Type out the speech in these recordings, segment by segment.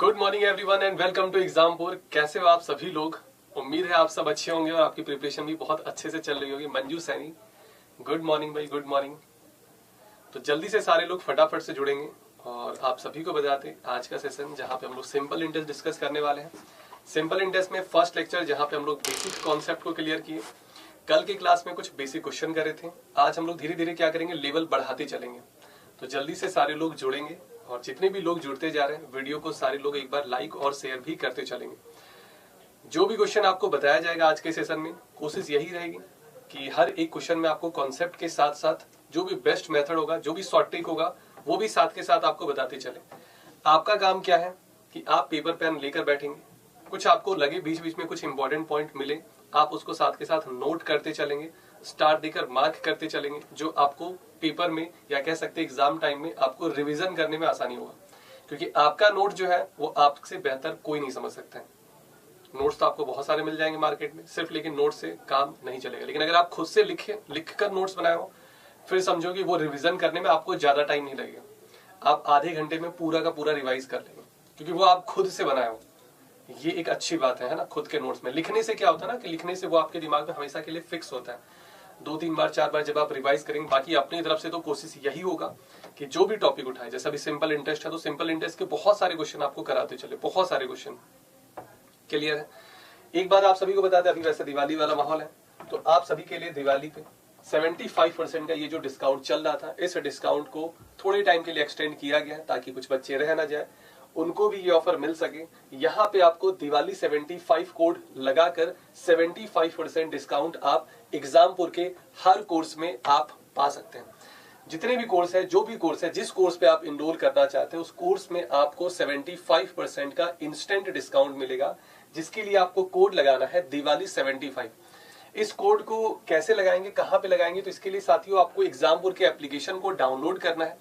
Good morning everyone and welcome to Exampur. कैसे हो आप सभी लोग? उम्मीद है आप सब अच्छे होंगे और आपकी प्रिपरेशन भी बहुत अच्छे से चल रही होगी। मंजू सैनी, गुड मॉर्निंग भाई, गुड मॉर्निंग। तो जल्दी से सारे लोग फटाफट से जुड़ेंगे और आप सभी को बताते आज का सेशन जहां पे हम लोग सिंपल इंटेंस डिस्कस करने वाले हैं। सिंपल इंटेंस में फर्स्ट लेक्चर जहां पे हम लोग बेसिक कॉन्सेप्ट को क्लियर किए। कल की क्लास में कुछ बेसिक क्वेश्चन करे थे। आज हम लोग धीरे धीरे क्या करेंगे, लेवल बढ़ाते चलेंगे। तो जल्दी से सारे लोग जुड़ेंगे और जितने भी लोग जुड़ते जा रहे हैं वीडियो को सारे लोग एक बार लाइक और शेयर भी करते चलेंगे। जो भी क्वेश्चन आपको बताया जाएगा आज के सेशन में, कोशिश यही रहेगी कि हर एक क्वेश्चन में आपको कॉन्सेप्ट के साथ साथ जो भी बेस्ट मेथड होगा, जो भी शॉर्ट ट्रिक होगा, वो भी साथ के साथ आपको बताते चले। आपका काम क्या है कि आप पेपर पेन लेकर बैठेंगे, कुछ आपको लगे बीच बीच में कुछ इंपॉर्टेंट पॉइंट मिले, आप उसको साथ के साथ नोट करते चलेंगे, स्टार देकर मार्क करते चलेंगे, जो आपको पेपर में या कह सकते एग्जाम टाइम में आपको रिवीजन करने में आसानी होगा। क्योंकि आपका नोट जो है वो आपसे बेहतर कोई नहीं समझ सकता है। नोट्स तो आपको बहुत सारे मिल जाएंगे मार्केट में सिर्फ, लेकिन नोट से काम नहीं चलेगा। लेकिन अगर आप खुद से लिख कर नोट्स बनाए हो, फिर समझो कि वो रिवीजन करने में आपको ज्यादा टाइम नहीं लगेगा। आप आधे घंटे में पूरा का पूरा रिवाइज कर लेंगे, क्योंकि वो आप खुद से बनाए हो। ये एक अच्छी बात है ना। खुद के नोट्स में लिखने से क्या होता है ना कि लिखने से वो आपके दिमाग में हमेशा के लिए फिक्स होता है। 2-3 बार 4 बार जब आप रिवाइज करेंगे, बाकी अपनी तरफ से तो कोशिश यही होगा कि जो भी टॉपिक उठाए, जैसा अभी सिंपल इंटरेस्ट है तो सिंपल इंटरेस्ट के बहुत सारे क्वेश्चन आपको कराते चले, बहुत सारे क्वेश्चन। क्लियर है? एक बात आप सभी को बता दें, अभी वैसे दिवाली वाला माहौल है तो आप सभी के लिए दिवाली पे 75% का ये जो डिस्काउंट चल रहा था, इस डिस्काउंट को थोड़े टाइम के लिए एक्सटेंड किया गया है ताकि कुछ बच्चे रह ना जाए, उनको भी ये ऑफर मिल सके। यहाँ पे आपको दिवाली 75 कोड लगाकर 75% डिस्काउंट आप एग्जामपुर के हर कोर्स में आप पा सकते हैं। जितने भी कोर्स है, जो भी कोर्स है, जिस कोर्स पे आप इनरोल करना चाहते हैं उस कोर्स में आपको 75% का इंस्टेंट डिस्काउंट मिलेगा, जिसके लिए आपको कोड लगाना है दिवाली 75। इस कोड को कैसे लगाएंगे, कहां पे लगाएंगे, तो इसके लिए साथियों आपको एग्जामपुर के एप्लीकेशन को डाउनलोड करना है।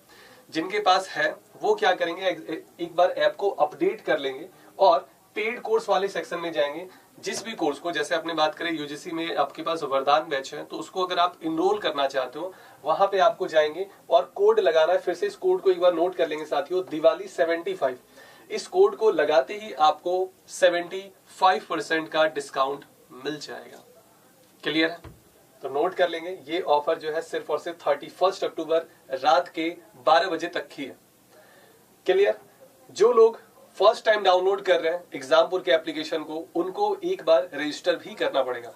जिनके पास है वो क्या करेंगे, एक बार ऐप को अपडेट कर लेंगे और पेड कोर्स वाले सेक्शन में जाएंगे। जिस भी कोर्स को, जैसे अपने बात करें यूजीसी में आपके पास वरदान बैच है, तो उसको अगर आप इनरोल करना चाहते हो वहां पे आपको जाएंगे और कोड लगाना है। फिर से इस कोड को एक बार नोट कर लेंगे साथियों, दिवाली 75। इस कोड को लगाते ही आपको 75% का डिस्काउंट मिल जाएगा। क्लियर है? तो नोट कर लेंगे, ये ऑफर जो है सिर्फ और सिर्फ 31 अक्टूबर रात के 12 बजे तक ही है। क्लियर? जो लोग फर्स्ट टाइम डाउनलोड कर रहे हैं एग्जामपुर के एप्लीकेशन को, उनको एक बार रजिस्टर भी करना पड़ेगा।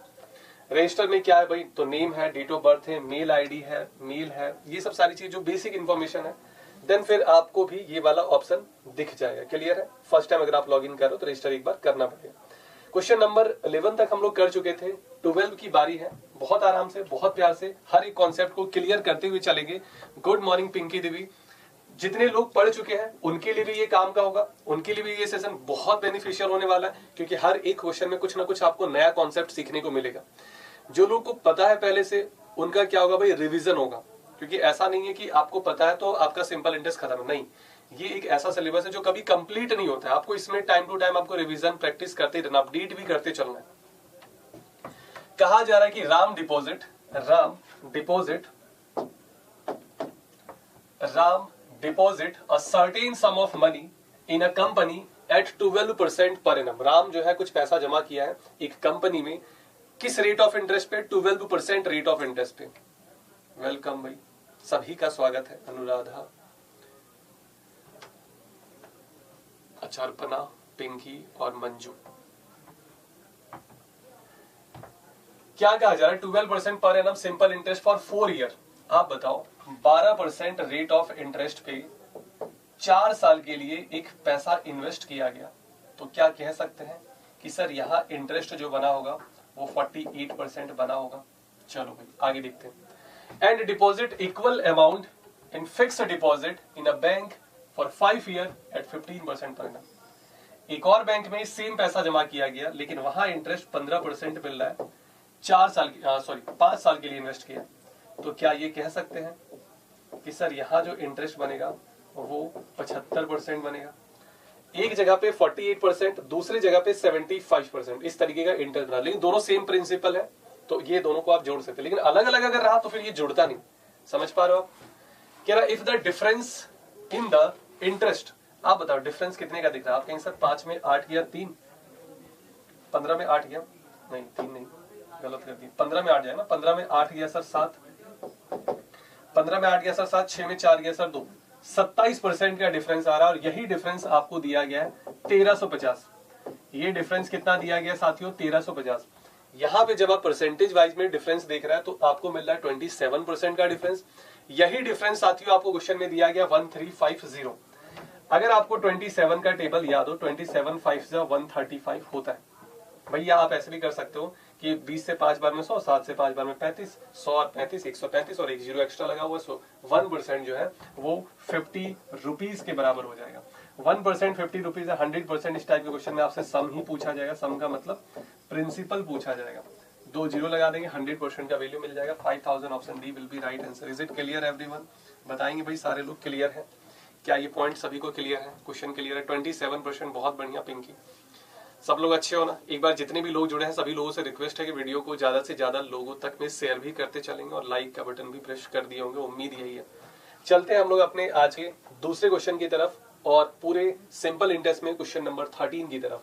रजिस्टर में क्या है भाई, तो नेम है, डेट ऑफ बर्थ है, मेल आईडी है, मेल है, ये सब सारी चीज जो बेसिक इंफॉर्मेशन है। देन फिर आपको भी ये वाला ऑप्शन दिख जाएगा। क्लियर है? फर्स्ट टाइम अगर आप लॉग इन करो तो रजिस्टर एक बार करना पड़ेगा। क्वेश्चन नंबर 11 तक हम लोग कर चुके थे, 12 की बारी है। बहुत आराम से, बहुत प्यार से हर एक कॉन्सेप्ट को क्लियर करते हुए चलेंगे। गुड मॉर्निंग पिंकी देवी। जितने लोग पढ़ चुके हैं उनके लिए भी ये काम का होगा, उनके लिए भी ये सेशन बहुत बेनिफिशियल होने वाला है, क्योंकि हर एक क्वेश्चन में कुछ ना कुछ आपको नया कॉन्सेप्ट सीखने को मिलेगा। जो लोग को पता है पहले से, उनका क्या होगा भाई, रिविजन होगा। क्योंकि ऐसा नहीं है कि आपको पता है तो आपका सिंपल इंटरेस्ट खत्म है, नहीं। ये एक ऐसा सिलेबस है जो कभी कंप्लीट नहीं होता है। आपको इसमें टाइम टू टाइम आपको रिवीजन प्रैक्टिस करते रहना, अपडेट भी करते चलना है। कहा जा रहा है कि Ram deposit a certain some of money in a company at 12% per annum. Ram जो है कुछ पैसा जमा किया है एक कंपनी में, किस रेट ऑफ इंटरेस्ट पे, 12% रेट ऑफ इंटरेस्ट पे। वेलकम भाई, सभी का स्वागत है। अनुराधा, अर्पणा, पिंकी और मंजू। क्या कहा जा रहा है, 12% per annum simple interest for 4 year. आप बताओ, 12% रेट ऑफ इंटरेस्ट पे 4 साल के लिए एक पैसा इन्वेस्ट किया गया, तो क्या कह सकते हैं कि सर यहाँ इंटरेस्ट जो बना होगा वो 48% बना होगा। चलो भाई आगे देखते हैं। And deposit equal amount in fixed deposit in a bank for 5 year at 15% per annum. एक और बैंक में सेम पैसा जमा किया गया, लेकिन वहां इंटरेस्ट 15% मिल रहा है। 5 साल के लिए इन्वेस्ट किया, तो क्या ये कह सकते हैं कि सर यहाँ जो इंटरेस्ट बनेगा वो 75% बनेगा। एक जगह पे 48%, दूसरी जगह पे 75%, इस तरीके का इंटरेस्ट बना। लेकिन दोनों सेम प्रिंसिपल है, तो ये दोनों को आप जोड़ सकते हैं। लेकिन अलग अलग अगर रहा तो फिर ये जुड़ता नहीं। समझ पा रहे हो आप? कह रहा if the difference in the interest आप बताओ डिफरेंस कितने का दिख रहा है? आप कहेंगे सर 5 में 8 गया 3, 15 में 8 गया, नहीं 3 नहीं, गलत कर दी, 15 में 8 जाए ना, 15 में 8 गया सर 7, 15 में 8 गया सर 7, 6 में 4 गया सर 2, 27% का डिफरेंस आ रहा है। और यही डिफरेंस आपको दिया गया है 1350। ये डिफरेंस कितना दिया गया साथियों? 1350। यहाँ पे जब आप परसेंटेज वाइज में डिफरेंस देख रहे हैं तो आपको मिल रहा है 27% का डिफरेंस। यही डिफरेंस साथियों आपको क्वेश्चन में दिया गया 1350। अगर आपको 27 का टेबल याद हो, 27 5 से 135 होता है। भैया आप ऐसे भी कर सकते हो कि 20 से 5 बार में 100, 7 से 5 बार में 35, 100 और 35 135 और एक जीरो एक्स्ट्रा लगा हुआ, सो 1% जो है वो 50 रुपीज के बराबर हो जाएगा। 1% 50 रुपीज है। 100% इस टाइप के क्वेश्चन में आपसे सम ही पूछा जाएगा। सम का मतलब प्रिंसिपल पूछा जाएगा। 2 जीरो लगा देंगे, 100% का वैल्यू मिल जाएगा। 5000 option D will be right answer. Is it clear everyone? बताएंगे भाई सारे लोग क्लियर है क्या? ये पॉइंट सभी को क्लियर है? क्वेश्चन क्लियर है? 27%, बहुत बढ़िया पिंकी, सब लोग अच्छे हो ना? एक बार जितने भी लोग जुड़े हैं सभी लोगों से रिक्वेस्ट है कि वीडियो को ज्यादा से ज्यादा लोगों तक में शेयर भी करते चलेंगे और लाइक का बटन भी प्रेस कर दिए होंगे, उम्मीद यही है। चलते हैं हम लोग अपने आज के दूसरे क्वेश्चन की तरफ और पूरे सिंपल इंटरेस्ट में क्वेश्चन नंबर 13 की तरफ।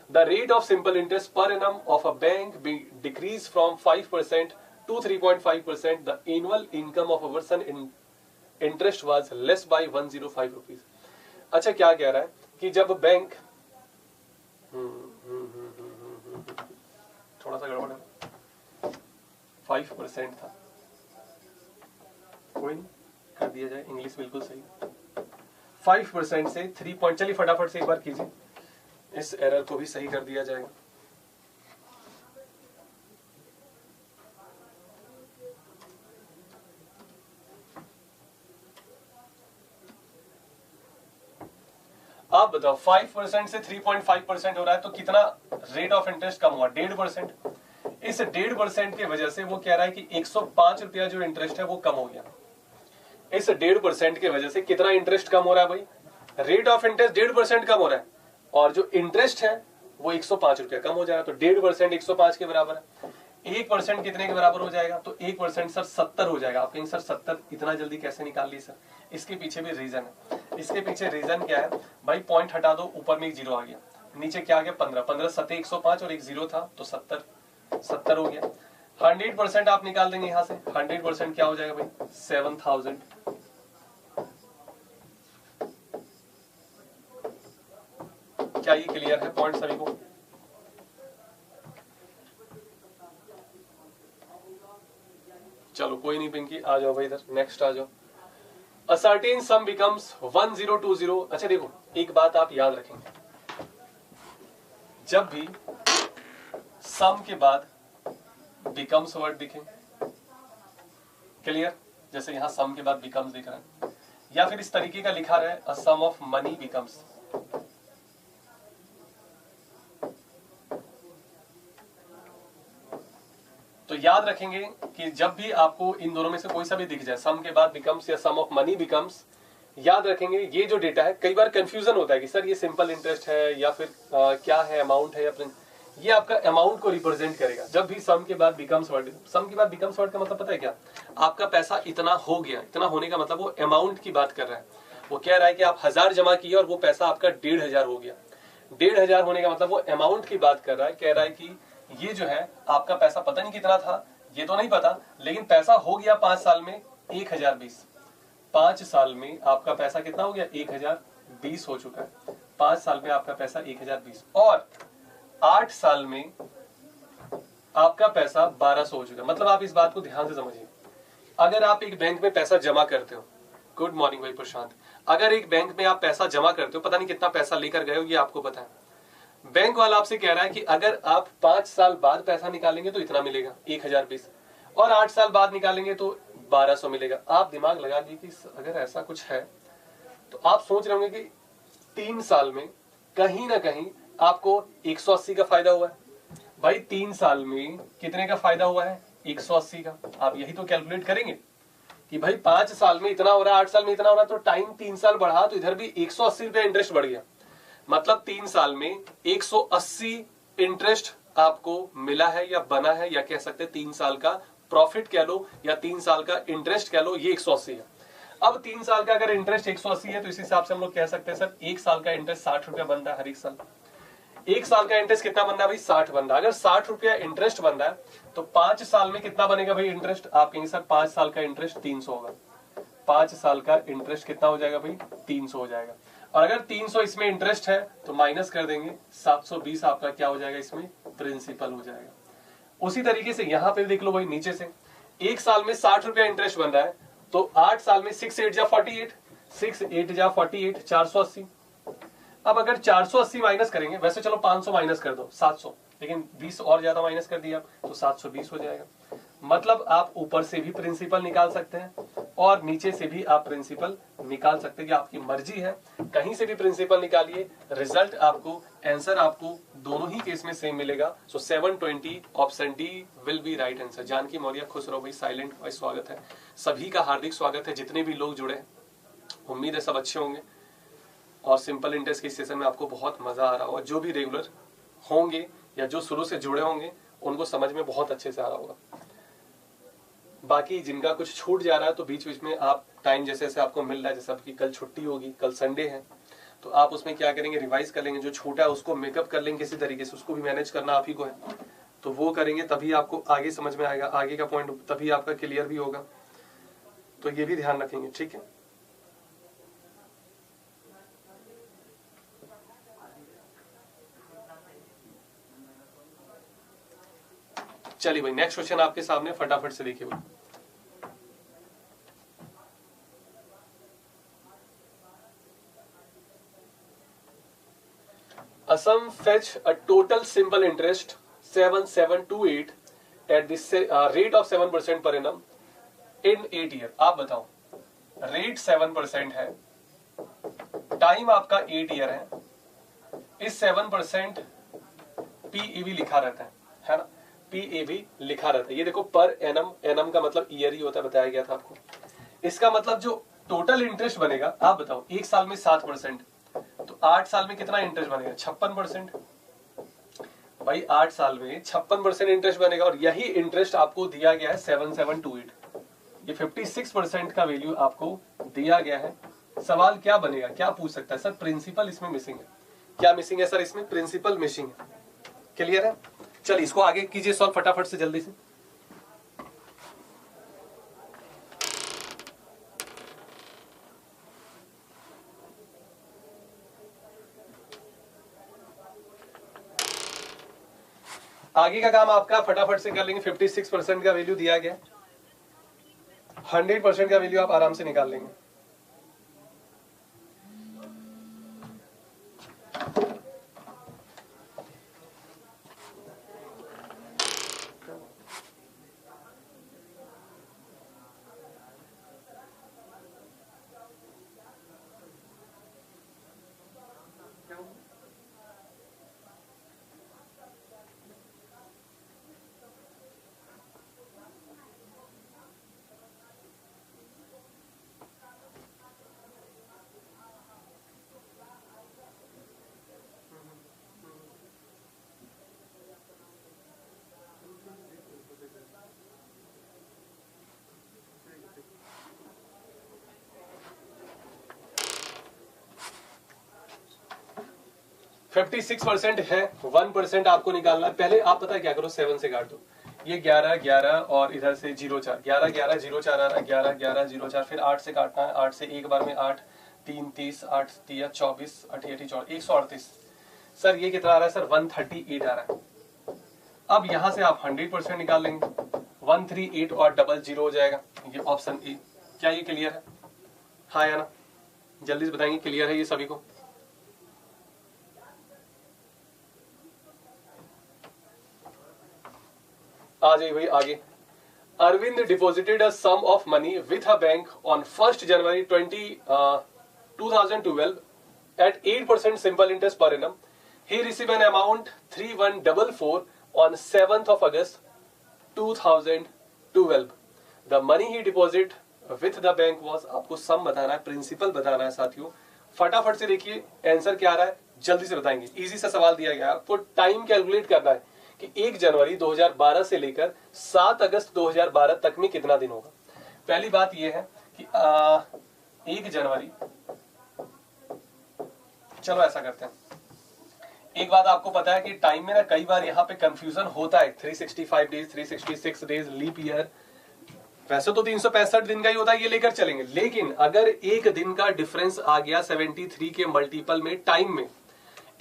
The rate of simple interest per annum of a bank be decrease from 5% to 3.5%. The annual income of a person in interest was less bye 105 rupees. अच्छा क्या कह रहा है कि जब बैंक थोड़ा सा गड़बड़ है, 5% था, कोई नहीं कर दिया जाए, इंग्लिश बिल्कुल सही। 5% से 3 चलिए फटाफट से एक बार कीजिए, इस एरर को भी सही कर दिया जाएगा। आप बताओ 5% से 3.5% हो रहा है तो कितना रेट ऑफ इंटरेस्ट कम हुआ? 1.5%। इस 1.5% की वजह से वो कह रहा है कि 105 रुपया जो इंटरेस्ट है वो कम हो गया। इस 1.5% की वजह से कितना इंटरेस्ट कम हो रहा है भाई? रेट ऑफ इंटरेस्ट 1.5% कम हो रहा है और जो इंटरेस्ट है वो 105 रुपया कम हो जाएगा। तो 1.5% 105 के बराबर है। 1% कितने के बराबर हो जाएगा? तो 1% सर 70 हो जाएगा। आप कहेंगे सर 70 इतना जल्दी कैसे निकाल ली सर? इसके पीछे भी रीजन है। इसके पीछे रीजन क्या है भाई? पॉइंट हटा दो, ऊपर में एक जीरो आ गया, नीचे क्या आ गया 15, 15 सत्ते 105 और एक जीरो था तो 70 हो गया। 100% आप निकाल देंगे यहां से। 100% क्या हो जाएगा भाई? 7000। क्या ये क्लियर है पॉइंट सभी को? चलो कोई नहीं पिंकी, आ जाओ भाई इधर, नेक्स्ट आ जाओ। A certain sum becomes 1020। अच्छा देखो एक बात आप याद रखेंगे, जब भी सम के बाद becomes वर्ड दिखे, क्लियर? जैसे यहां सम के बाद becomes दिख रहा है, या फिर इस तरीके का लिखा रहा है a sum of money becomes, तो याद रखेंगे कि जब भी आपको इन दोनों में से कोई सा भी दिख जाए, सम के बाद बिकम्स या सम ऑफ मनी बिकम्स, याद रखेंगे ये जो डेटा है, कई बार कंफ्यूजन होता है कि सर ये सिंपल इंटरेस्ट है या फिर क्या है, अमाउंट है या फिर ये आपका अमाउंट को रिप्रेजेंट करेगा। जब भी सम के बाद बिकम्स वर्ड, सम के बाद बिकम्स वर्ड का मतलब पता है क्या? आपका पैसा इतना हो गया, इतना होने का मतलब वो अमाउंट की बात कर रहा है। वो कह रहा है कि आप 1000 जमा किए और वो पैसा आपका 1500 हो गया। 1500 होने का मतलब वो अमाउंट की बात कर रहा है। कह रहा है कि ये जो है आपका पैसा पता नहीं कितना था, ये तो नहीं पता, लेकिन पैसा हो गया 5 साल में 1020। 5 साल में आपका पैसा कितना हो गया? 1020 हो चुका है। 5 साल में आपका पैसा 1020 और 8 साल में आपका पैसा 1200 हो चुका है। मतलब आप इस बात को ध्यान से समझिए, अगर आप एक बैंक में पैसा जमा करते हो, गुड मॉर्निंग भाई प्रशांत, अगर एक बैंक में आप पैसा जमा करते हो, पता नहीं कितना पैसा लेकर गए हो ये आपको पता है, बैंक वाला आपसे कह रहा है कि अगर आप 5 साल बाद पैसा निकालेंगे तो इतना मिलेगा 1020 और 8 साल बाद निकालेंगे तो 1200 मिलेगा। आप दिमाग लगा लीजिए कि अगर ऐसा कुछ है तो आप सोच रहे होंगे कि 3 साल में कहीं ना कहीं आपको 180 का फायदा हुआ है। भाई 3 साल में कितने का फायदा हुआ है? 180 का। आप यही तो कैलकुलेट करेंगे कि भाई 5 साल में इतना हो रहा है, 8 साल में इतना हो रहा है, तो टाइम 3 साल बढ़ा तो इधर भी 180 रुपया इंटरेस्ट बढ़ गया। मतलब 3 साल में 180 इंटरेस्ट आपको मिला है या बना है, या कह सकते 3 साल का प्रॉफिट कह लो या 3 साल का इंटरेस्ट कह लो, ये 180 है। अब 3 साल का अगर इंटरेस्ट 180 है तो इस हिसाब से हम लोग कह सकते हैं सर 1 साल का इंटरेस्ट 60 रुपया बन रहा है हर एक साल। 1 साल का इंटरेस्ट कितना बन रहा है भाई 60 बन रहा है। अगर 60 रुपया इंटरेस्ट बन रहा है तो 5 साल में कितना बनेगा भाई इंटरेस्ट, आप कहेंगे सर 5 साल का इंटरेस्ट 300 होगा। 5 साल का इंटरेस्ट कितना हो जाएगा भाई 300 हो जाएगा। और अगर 300 इसमें इंटरेस्ट है तो माइनस कर देंगे 720 आपका क्या हो जाएगा इसमें प्रिंसिपल हो जाएगा। उसी तरीके से यहां पे देख लो भाई नीचे से 1 साल में 60 रुपया इंटरेस्ट बन रहा है तो 8 साल में 6 8 जा 48, 6 8 जा 48, 480। अब अगर 480 माइनस करेंगे, वैसे चलो 500 माइनस कर दो 700, लेकिन 20 और ज्यादा माइनस कर दिया तो 720 हो जाएगा। मतलब आप ऊपर से भी प्रिंसिपल निकाल सकते हैं और नीचे से भी आप प्रिंसिपल निकाल सकते हैं, कि आपकी मर्जी है, कहीं से भी प्रिंसिपल निकालिए, रिजल्ट आपको, आंसर आपको दोनों ही केस में सेम मिलेगा। So 720 option D will be right answer. Janaki Maurya खुश रहो भाई, साइलेंट भाई स्वागत है, सभी का हार्दिक स्वागत है, जितने भी लोग जुड़े, उम्मीद है सब अच्छे होंगे और सिंपल इंटरेस्ट के सेशन में आपको बहुत मजा आ रहा होगा। जो भी रेगुलर होंगे या जो शुरू से जुड़े होंगे उनको समझ में बहुत अच्छे से आ रहा होगा। बाकी जिनका कुछ छूट जा रहा है तो बीच बीच में आप टाइम जैसे जैसे आपको मिल रहा है, जैसे आपकी कल छुट्टी होगी, कल संडे है, तो आप उसमें क्या करेंगे, रिवाइज कर लेंगे, जो छूटा है उसको मेकअप कर लेंगे किसी तरीके से, उसको भी मैनेज करना आप ही को है, तो वो करेंगे तभी आपको आगे समझ में आएगा, आगे का पॉइंट तभी आपका क्लियर भी होगा। तो ये भी ध्यान रखेंगे, ठीक है। चलिए भाई नेक्स्ट क्वेश्चन आपके सामने, फटाफट से देखिए भाई। A sum fetch a total simple interest 7728 at the rate of 7% per annum in 8 year। आप बताओ, रेट 7% है, टाइम आपका 8 ईयर है, इस 7% PEV लिखा रहता है ना, PEV लिखा रहता है। ये देखो पर एनम, एनम का मतलब ईयर ही होता है, बताया गया था आपको। इसका मतलब जो टोटल इंटरेस्ट बनेगा, आप बताओ 1 साल में 7%, तो 8 साल में कितना इंटरेस्ट बनेगा 56%। भाई 8 साल में 56% इंटरेस्ट बनेगा और यही इंटरेस्ट आपको दिया गया है 7728। ये 56% का वैल्यू आपको दिया गया है। सवाल क्या बनेगा, क्या पूछ सकता है सर, प्रिंसिपल इसमें मिसिंग है। क्या मिसिंग है सर इसमें, प्रिंसिपल मिसिंग है। क्लियर है, चलिए इसको आगे कीजिए सॉल्व फटाफट से जल्दी से। आगे का काम आपका फटाफट से कर लेंगे। 56% का वैल्यू दिया गया, 100% का वैल्यू आप आराम से निकाल लेंगे। फिफ्टी 56% है, 1% आपको निकालना है। पहले आप पता है क्या करो, 7 से काट दो, ये 11 11 और इधर से 0 4, 11 11 0 4 आ रहा है, 11 11 0 4, फिर 8 से काटना है, 8 से एक बार में 8 3 30, 8 3 24, 8 24, 138। सर ये कितना आ रहा है सर, 138 आ रहा है। अब यहां से आप 100% निकाल लेंगे, 138 और डबल 0 हो जाएगा, ये ऑप्शन ए। क्या ये क्लियर है, हाँ या ना, जल्दी से बताएंगे क्लियर है ये सभी को। आ जाइए भाई आगे। Arvind deposited a sum of money with a bank on 1 January 2012 at 8% simple interest per annum. He received an amount 3144 on 7th of August 2012. The money he deposited with the bank was, आपको सम बताना है, principal बताना है साथियों। फटाफट से देखिए answer क्या आ रहा है, जल्दी से बताएंगे। इजी सा सवाल दिया गया है, आपको टाइम कैलकुलेट करना है कि 1 जनवरी 2012 से लेकर 7 अगस्त 2012 तक में कितना दिन होगा। पहली बात यह है कि 1 जनवरी, चलो ऐसा करते हैं, एक बात आपको पता है कि टाइम में ना कई बार यहाँ पे कंफ्यूजन होता है। 365 डेज, 366 डेज, लीप ईयर, वैसे तो 365 दिन का ही होता है, ये लेकर चलेंगे। लेकिन अगर एक दिन का डिफरेंस आ गया 73 के मल्टीपल में, टाइम में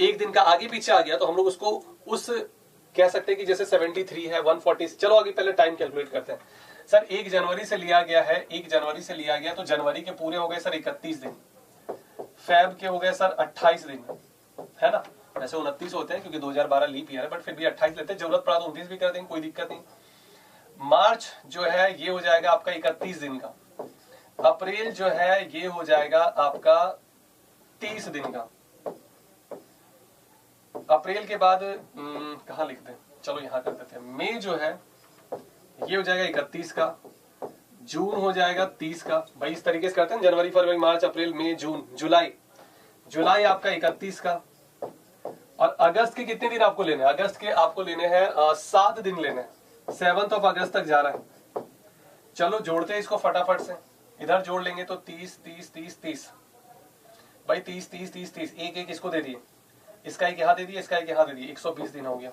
एक दिन का आगे पीछे आ गया, तो हम लोग उसको उस कह सकते हैं कि जैसे 73 है 140, चलो आगे पहले टाइम कैलकुलेट करते हैं। सर 1 जनवरी से लिया गया है, 1 जनवरी से लिया गया तो जनवरी के पूरे हो गए सर 31 दिन, फेब के हो गए सर 28 दिन, है ना। वैसे 29 होते हैं क्योंकि 2012 लीप ईयर है, बट फिर भी 28 लेते हैं, जरूरत पड़ा तो 29 भी कर देंगे, कोई दिक्कत नहीं। मार्च जो है ये हो जाएगा आपका 31 दिन का, अप्रैल जो है ये हो जाएगा आपका 30 दिन का, अप्रैल के बाद कहां लिख दें, चलो यहां कर देते हैं। मई जो है ये हो जाएगा 31 का, जून हो जाएगा 30 का, भाई इस तरीके से करते हैं, जनवरी फरवरी मार्च अप्रैल मई जून जुलाई, जुलाई आपका 31 का। और अगस्त के कितने दिन आपको लेने हैं, अगस्त के आपको लेने हैं 7 दिन लेने हैं, 7 अगस्त तक जा रहा है। चलो जोड़ते हैं इसको फटाफट से, इधर जोड़ लेंगे तो 30 30 30 30, भाई 30 30 30 30, एक एक इसको दे दिए, इसका एक यहाँ दे दिए, इसका एक यहाँ दे दिए, 120 दिन हो गया।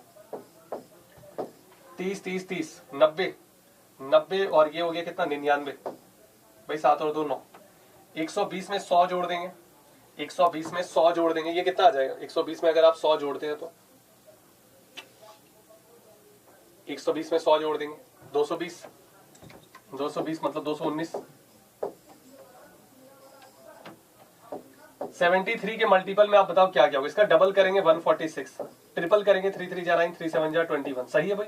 30 30 30 90 90 और ये हो गया कितना 99, भाई 7 और 2 9, 120 में 100 जोड़ देंगे, 120 में 100 जोड़ देंगे, ये कितना आ जाएगा 120 में अगर आप 100 जोड़ते हैं तो 120 में 100 जोड़ देंगे 220, 220 मतलब 219, 73 के मल्टीपल में आप बताओ क्या क्या होगा, इसका डबल करेंगे 146, ट्रिपल करेंगे 3 3 जा 9, 3 7 जा 21, सही है भाई।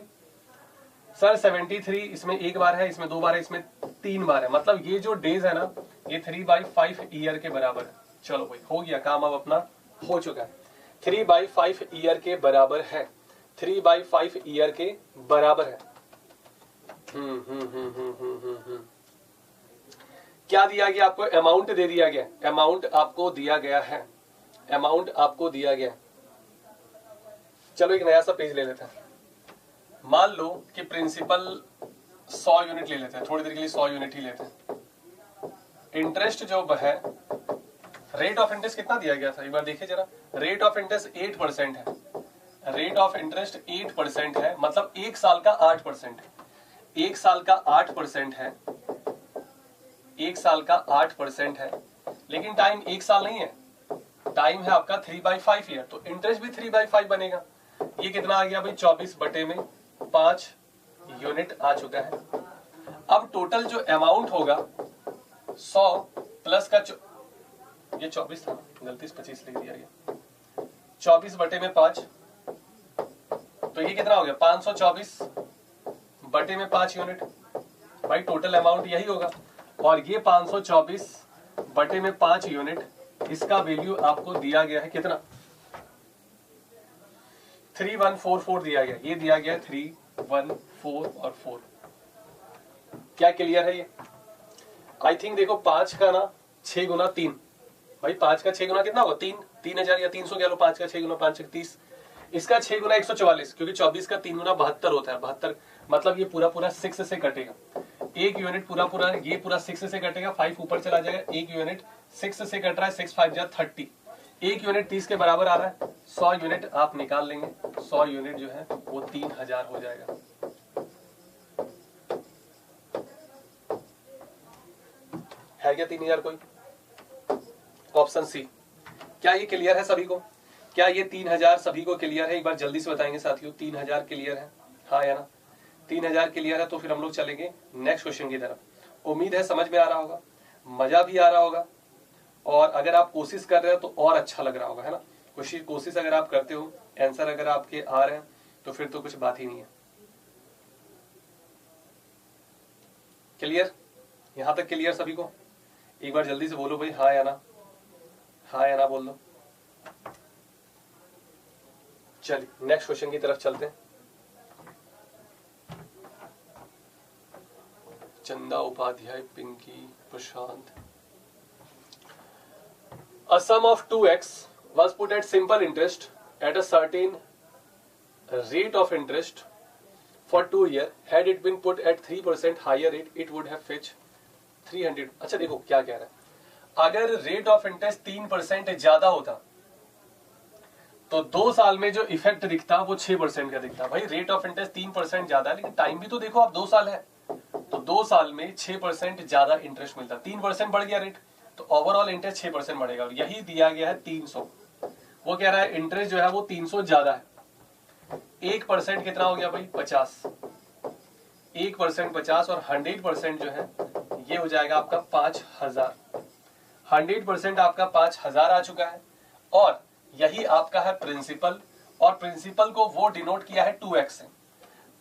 सर 73 इसमें एक बार है, इसमें 2 बार है, इसमें 3 बार है, मतलब ये जो डेज है ना ये 3/5 ईयर के बराबर है। चलो भाई हो गया काम, अब अपना हो चुका है, 3/5 ईयर के बराबर है, 3/5 ईयर के बराबर है। क्या दिया गया आपको, अमाउंट दे दिया गया, अमाउंट आपको दिया गया है, अमाउंट आपको दिया गया। चलो एक नया सा पेज ले लेते हैं, मान लो कि प्रिंसिपल 100 यूनिट ले लेते हैं, थोड़ी देर के लिए 100 यूनिट ही लेते हैं। इंटरेस्ट जो है, रेट ऑफ इंटरेस्ट कितना दिया गया था एक बार देखिए जरा, रेट ऑफ इंटरेस्ट 8% है, रेट ऑफ इंटरेस्ट 8% है, मतलब 1 साल का 8% है, 1 साल का 8% है, 1 साल का 8% है, लेकिन टाइम 1 साल नहीं है, टाइम है आपका 3/5 ईयर, तो इंटरेस्ट भी 3/5 बनेगा। ये कितना आ गया भाई 24/5 यूनिट आ चुका है। अब टोटल जो अमाउंट होगा 100 प्लस का ये 24 था, गलती से 25 लिख दिया गया, 24/5, तो ये कितना हो गया 524/5 यूनिट, भाई टोटल अमाउंट यही होगा। और ये 524/5 यूनिट, इसका वैल्यू आपको दिया गया है कितना 3144 दिया गया, ये दिया गया 314 और 4। क्या क्लियर है ये? आई थिंक देखो 5 का ना 6 गुना 3, भाई 5 का 6 गुना कितना होगा 3000 या 300 कह लो, 5 का 6 गुना 5 30, इसका 6 गुना 144, क्योंकि 24 का 3 गुना 72 होता है, 72 मतलब ये पूरा पूरा 6 से कटेगा, एक यूनिट पूरा पूरा ये पूरा 6 से कटेगा, 5 ऊपर चला जाएगा, एक यूनिट 6 से कट रहा है, 6 5 जा 30, एक यूनिट 30 के बराबर आ रहा है, 100 यूनिट आप निकाल लेंगे, 100 यूनिट जो है वो 3000 हो जाएगा। है क्या 3000 कोई? Option C. क्या ये क्लियर है सभी को? क्या ये 3000 सभी को क्लियर है? एक बार जल्दी से बताएंगे साथियों, 3000 क्लियर है हाँ या ना? 3000 क्लियर है तो फिर हम लोग चलेंगे नेक्स्ट क्वेश्चन की तरफ। उम्मीद है समझ में आ रहा होगा, मजा भी आ रहा होगा, और अगर आप कोशिश कर रहे हो तो और अच्छा लग रहा होगा, है ना। कोशिश अगर आप करते हो, आंसर अगर आपके आ रहे हैं तो फिर तो कुछ बात ही नहीं है। क्लियर? यहां तक क्लियर सभी को? एक बार जल्दी से बोलो भाई हाँ या ना, हाँ या ना बोल दो। चलिए नेक्स्ट क्वेश्चन की तरफ चलते हैं। चंदा उपाध्याय, पिंकी, प्रशांत। A sum of 2x was put at simple interest at a certain rate of interest for 2 years. Had it been put at 3% higher rate, it would have fetched 300। अच्छा देखो क्या कह रहा है, अगर रेट ऑफ इंटरेस्ट 3% ज्यादा होता तो 2 साल में जो इफेक्ट दिखता वो 6% का दिखता। भाई रेट ऑफ इंटरेस्ट 3% ज्यादा है, लेकिन टाइम भी तो देखो आप 2 साल है, तो 2 साल में 6% ज्यादा इंटरेस्ट मिलता। 3% बढ़ गया रेट, तो ओवरऑल इंटरेस्ट 6% बढ़ेगा। और यही दिया गया है 300। वो कह रहा है इंटरेस्ट जो है वो 300 ज्यादा है। 1% कितना हो गया भाई? 50। 1% 50 और 100% जो है ये हो जाएगा आपका 5000। 100% आपका 5000 आ चुका है। और यही आपका है प्रिंसिपल, और प्रिंसिपल को वो डिनोट किया है 2x से।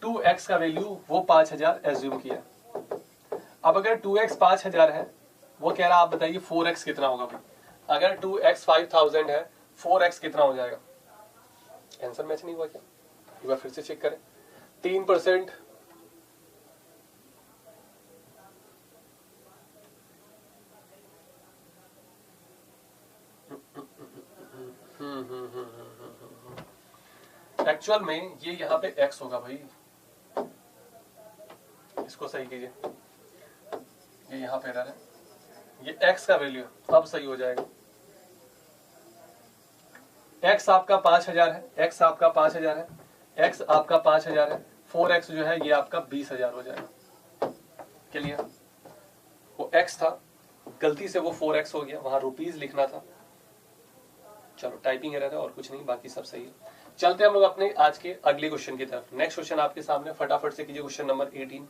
2x का वैल्यू वो 5000 एज्यूम किया। अब अगर 2x 5000 है, वो कह रहा है आप बताइए 4x कितना होगा भाई? अगर 2x 5000 है, 4x कितना हो जाएगा? आंसर मैच नहीं हुआ क्या? एक बार फिर से चेक करें। 3% एक्चुअल में ये यहाँ पे x होगा भाई, इसको सही कीजिए, ये यहाँ पे एरर है, ये x का वैल्यू अब सही हो जाएगा। x आपका 5000 है, x आपका 5000 है, x आपका 5000 है, 4x जो है ये आपका 20000 हो जाएगा। क्लियर? वो x था, गलती से वो 4x हो गया, वहां रुपीज लिखना था। चलो टाइपिंग एरर है और कुछ नहीं, बाकी सब सही है। चलते हम लोग अपने आज के अगले क्वेश्चन की तरफ। नेक्स्ट क्वेश्चन आपके सामने, फटाफट से कीजिए question number 18।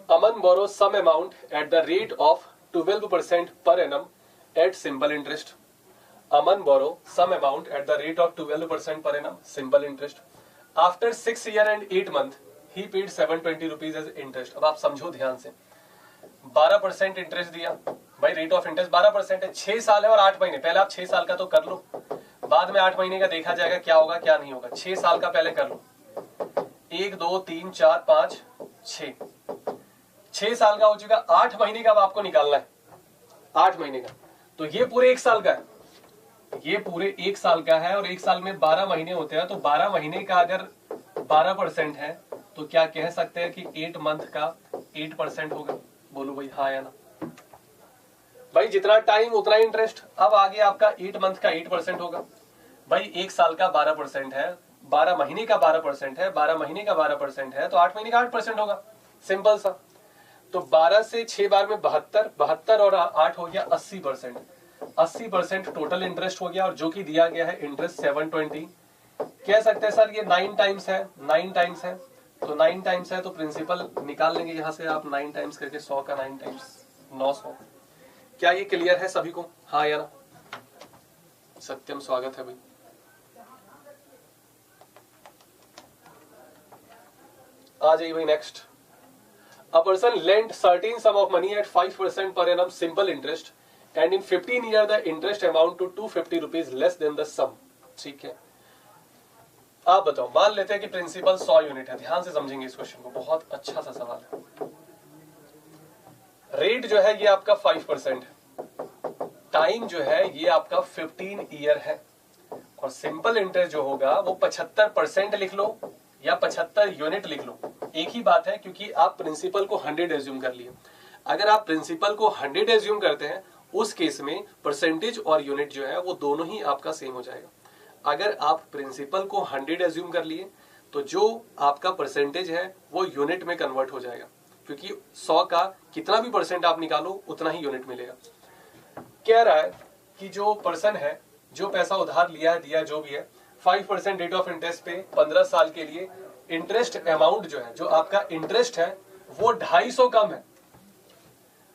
Aman borrows some amount at the rate of 12% per annum at simple interest. Aman borrow some amount at the rate of 12% per annum simple interest. After 6 years and 8 months, he paid 720 rupees as interest. अब आप समझो ध्यान से, 12% interest दिया भाई, rate of interest 12% है, 6 साल है और 8 महीने। पहले आप 6 साल का तो कर लो, बाद में 8 महीने का देखा जाएगा क्या होगा क्या नहीं होगा। 6 साल का पहले कर लो, 1 2 3 4 5 6, 6 साल का हो चुका। 8 महीने का अब आपको निकालना है, 8 महीने का, तो ये पूरे 1 साल का है, ये पूरे 1 साल का है। और 1 साल में 12 महीने होते हैं, तो 12 महीने का अगर 12% है तो क्या कह सकते हैं कि 8 मंथ का 8% होगा। बोलो भाई हाँ या ना? भाई जितना टाइम उतना इंटरेस्ट। अब आगे आपका 8 मंथ का 8% होगा। भाई 1 साल का 12% है, 12 महीने का 12% है, 12 महीने का 12% है, तो 8 महीने का 8% होगा। सिंपल सा। तो 12 से 6 बार में 72, 72 और 8 हो गया 80%। 80% टोटल इंटरेस्ट हो गया, और जो कि दिया गया है इंटरेस्ट 720। कह सकते हैं सर ये 9 टाइम्स है, 9 टाइम्स है, तो 9 टाइम्स है तो प्रिंसिपल निकाल लेंगे यहां से आप 9 टाइम्स करके। 100 का 9 टाइम्स 900। क्या ये क्लियर है सभी को? हाँ या ना? सत्यम स्वागत है भाई। आ जाइए भाई next. A person lent certain sum of money at 5% per annum simple interest, and in 15 years the interest amount to 250 rupees less than the sum. ठीक है, आप बताओ। मान लेते हैं कि प्रिंसिपल 100 यूनिट है। ध्यान से समझेंगे इस क्वेश्चन को, बहुत अच्छा सा सवाल है। रेट जो है ये आपका 5% है, टाइम जो है ये आपका 15 ईयर है, और सिंपल इंटरेस्ट जो होगा वो 75% लिख लो या 75 यूनिट लिख लो, एक ही बात है, क्योंकि आप प्रिंसिपल को 100 एज्यूम कर लिए। अगर आप प्रिंसिपल को 100 एज्यूम करते हैं, उस केस में परसेंटेज और यूनिट जो है वो दोनों ही आपका सेम हो जाएगा। अगर आप प्रिंसिपल को 100 एज्यूम कर लिए, तो जो आपका परसेंटेज है वो यूनिट में कन्वर्ट हो जाएगा, क्योंकि 100 का कितना भी परसेंट आप निकालो उतना ही यूनिट मिलेगा। कह रहा है कि जो पर्सन है, जो पैसा उधार लिया है, दिया जो भी है, 5% रेट ऑफ इंटरेस्ट पे 15 साल के लिए इंटरेस्ट अमाउंट जो है, जो आपका इंटरेस्ट है वो 250 कम है।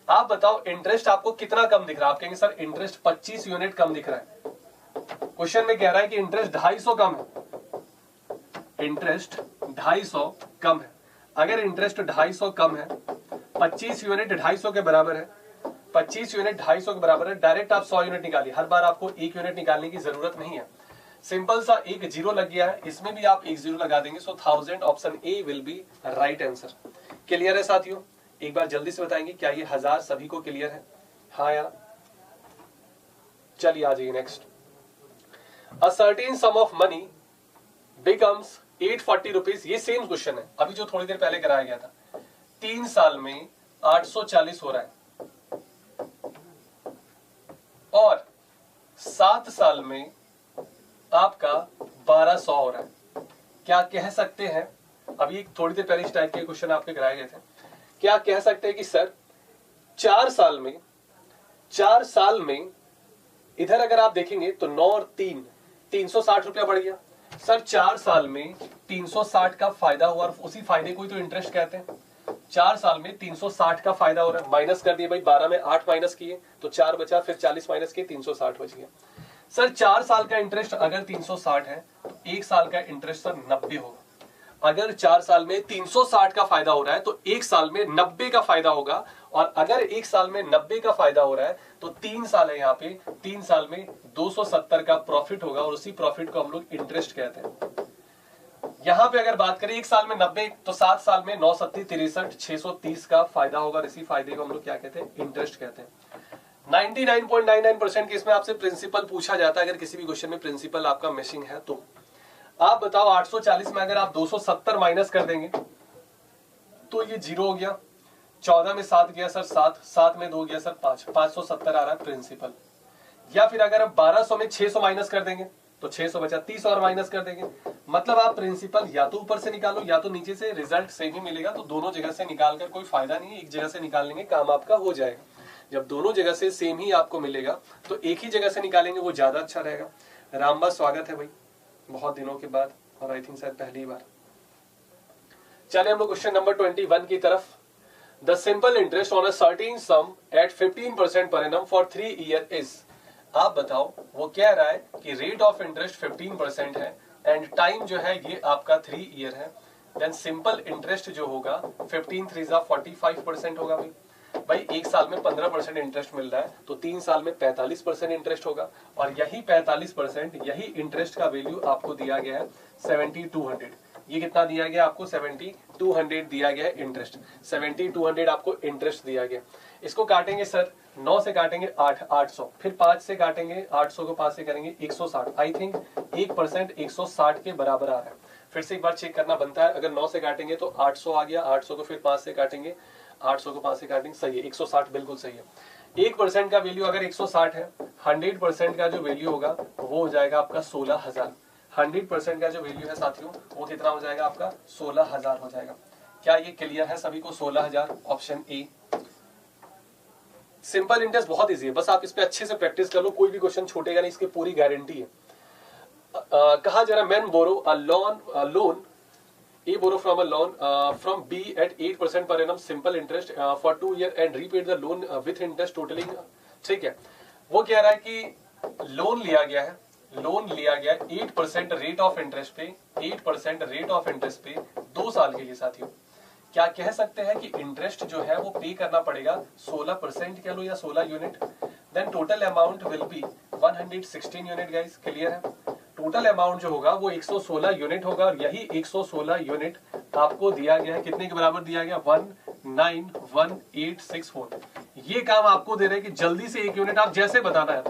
आप बताओ इंटरेस्ट आपको कितना कम दिख रहा है? आप कहेंगे सर इंटरेस्ट 25 यूनिट कम दिख रहा है। क्वेश्चन में कह रहा है कि इंटरेस्ट 250 कम है, इंटरेस्ट 250 कम है। अगर इंटरेस्ट 250 कम है, 25 यूनिट 250 के बराबर है, 25 यूनिट 250 के बराबर है। डायरेक्ट आप 100 यूनिट निकालिए, हर बार आपको 1 यूनिट निकालने की जरूरत नहीं है। सिंपल सा एक जीरो लग गया है, इसमें भी आप एक जीरो लगा देंगे। सो 1000 option A will be right answer. Clear है साथियों? एक बार जल्दी से बताएंगे क्या ये 1000 सभी को क्लियर है? हाँ या? चलिए आ जाइए next. A certain some of money becomes 840 rupees. ये सेम क्वेश्चन है अभी जो थोड़ी देर पहले कराया गया था। 3 साल में 840 हो रहा है और 7 साल में आपका 1200 हो रहा है। क्या कह सकते हैं, अभी थोड़ी देर पहले इस टाइप के क्वेश्चन आपके कराए गए थे, क्या कह सकते हैं कि सर 4 साल में इधर अगर आप देखेंगे तो 9 और 3 360 रुपया बढ़ गया। सर 4 साल में 360 का फायदा हुआ और उसी फायदे को ही तो इंटरेस्ट कहते हैं। 4 साल में 360 का फायदा हो रहा है, माइनस कर दिए भाई, 12 में 8 माइनस किए तो 4 बचा, फिर 40 माइनस किए 360 बच गया। सर 4 साल का इंटरेस्ट अगर 360 है तो 1 साल का इंटरेस्ट सर 90 होगा। अगर 4 साल में 360 का फायदा हो रहा है तो 1 साल में 90 का फायदा होगा, और अगर 1 साल में 90 का फायदा हो रहा है तो 3 साल है यहाँ पे, 3 साल में 270 का प्रॉफिट होगा और उसी प्रॉफिट को हम लोग इंटरेस्ट कहते हैं। यहां पे अगर बात करें 1 साल में 90 तो 7 साल में 9 7 63 630 का फायदा होगा और इसी फायदे को हम लोग क्या कहते हैं? इंटरेस्ट कहते हैं। 99.99% केस में आपसे प्रिंसिपल पूछा जाता है, अगर किसी भी क्वेश्चन में प्रिंसिपल आपका मिसिंग है तो। आप बताओ 840 में अगर आप 270 माइनस कर देंगे तो ये 0 हो गया। 14 में 7 गया सर 7, 7 में 2 गया सर 5, 570 आ रहा है प्रिंसिपल। या फिर अगर आप 1200 में 600 माइनस कर देंगे तो 600 बचा, 30 और माइनस कर देंगे। मतलब आप प्रिंसिपल या तो ऊपर से निकालो या तो नीचे से, रिजल्ट सेम ही मिलेगा। तो दोनों जगह से निकाल कर कोई फायदा नहीं है, एक जगह से निकाल लेंगे काम आपका हो जाएगा। जब दोनों जगह से सेम ही आपको मिलेगा तो एक ही जगह से निकालेंगे, वो ज्यादा अच्छा रहेगा। रामबा स्वागत है भाई बहुत दिनों के बाद, और आई थिंक शायद पहली बार। चले हम लोग क्वेश्चन नंबर 21 की तरफ। The simple interest on a certain sum at 15% per annum for 3 year is. आप बताओ, वो कह रहा है कि रेट ऑफ इंटरेस्ट 15% है एंड टाइम जो है ये आपका 3 ईयर है। देन सिंपल इंटरेस्ट जो होगा 15 3 45% होगा भाई 1 साल में 15% इंटरेस्ट मिल रहा है तो 3 साल में 45% इंटरेस्ट होगा, और यही 45% यही इंटरेस्ट का वैल्यू आपको दिया गया है 7200। ये कितना दिया गया आपको? 7200 दिया गया है इंटरेस्ट। 7200 आपको इंटरेस्ट दिया गया। इसको काटेंगे सर, 9 से काटेंगे 800, फिर 5 से काटेंगे 800 को 5 से करेंगे 160। आई थिंक 1% 160 के बराबर आ रहा है। फिर से एक बार चेक करना बनता है। अगर 9 से काटेंगे तो 800 आ गया, 800 को फिर 5 से काटेंगे, 800 को 5 से काटेंगे, सही है 160 बिल्कुल सही है। 1% का वैल्यू अगर 160 है, 100% का जो वैल्यू होगा वो हो जाएगा आपका 16,000। 100% का जो वैल्यू है साथियों वो कितना हो जाएगा आपका? 16,000 हो जाएगा। क्या ये क्लियर है सभी को? 16,000 ऑप्शन ए। सिंपल इंटरेस्ट बहुत इजी है, बस आप इस पे अच्छे से प्रैक्टिस कर लो, कोई भी क्वेश्चन छूटेगा नहीं, इसकी पूरी गारंटी है। कहा जा रहा है man borrow a loan A borrow from a loan from B at 8% per annum simple interest for 2 years and repaid the loan with interest totaling। ठीक है, वो कह रहा है कि लोन लिया गया है, 8% रेट ऑफ इंटरेस्ट पे, 8% रेट ऑफ इंटरेस्ट पे 2 साल के लिए साथियों। क्या कह सकते हैं कि इंटरेस्ट जो है वो पे करना पड़ेगा 16% कह लो या 16 unit. Then total amount will be 116 unit. Guys clear है? टोटल अमाउंट जो होगा वो 116 यूनिट होगा, और यही 116 यूनिट आपको दिया गया है। कितने के बराबर दिया गया? 191864। ये काम आपको दे रहे हैं कि जल्दी से 1 यूनिट आप जैसे बताना है,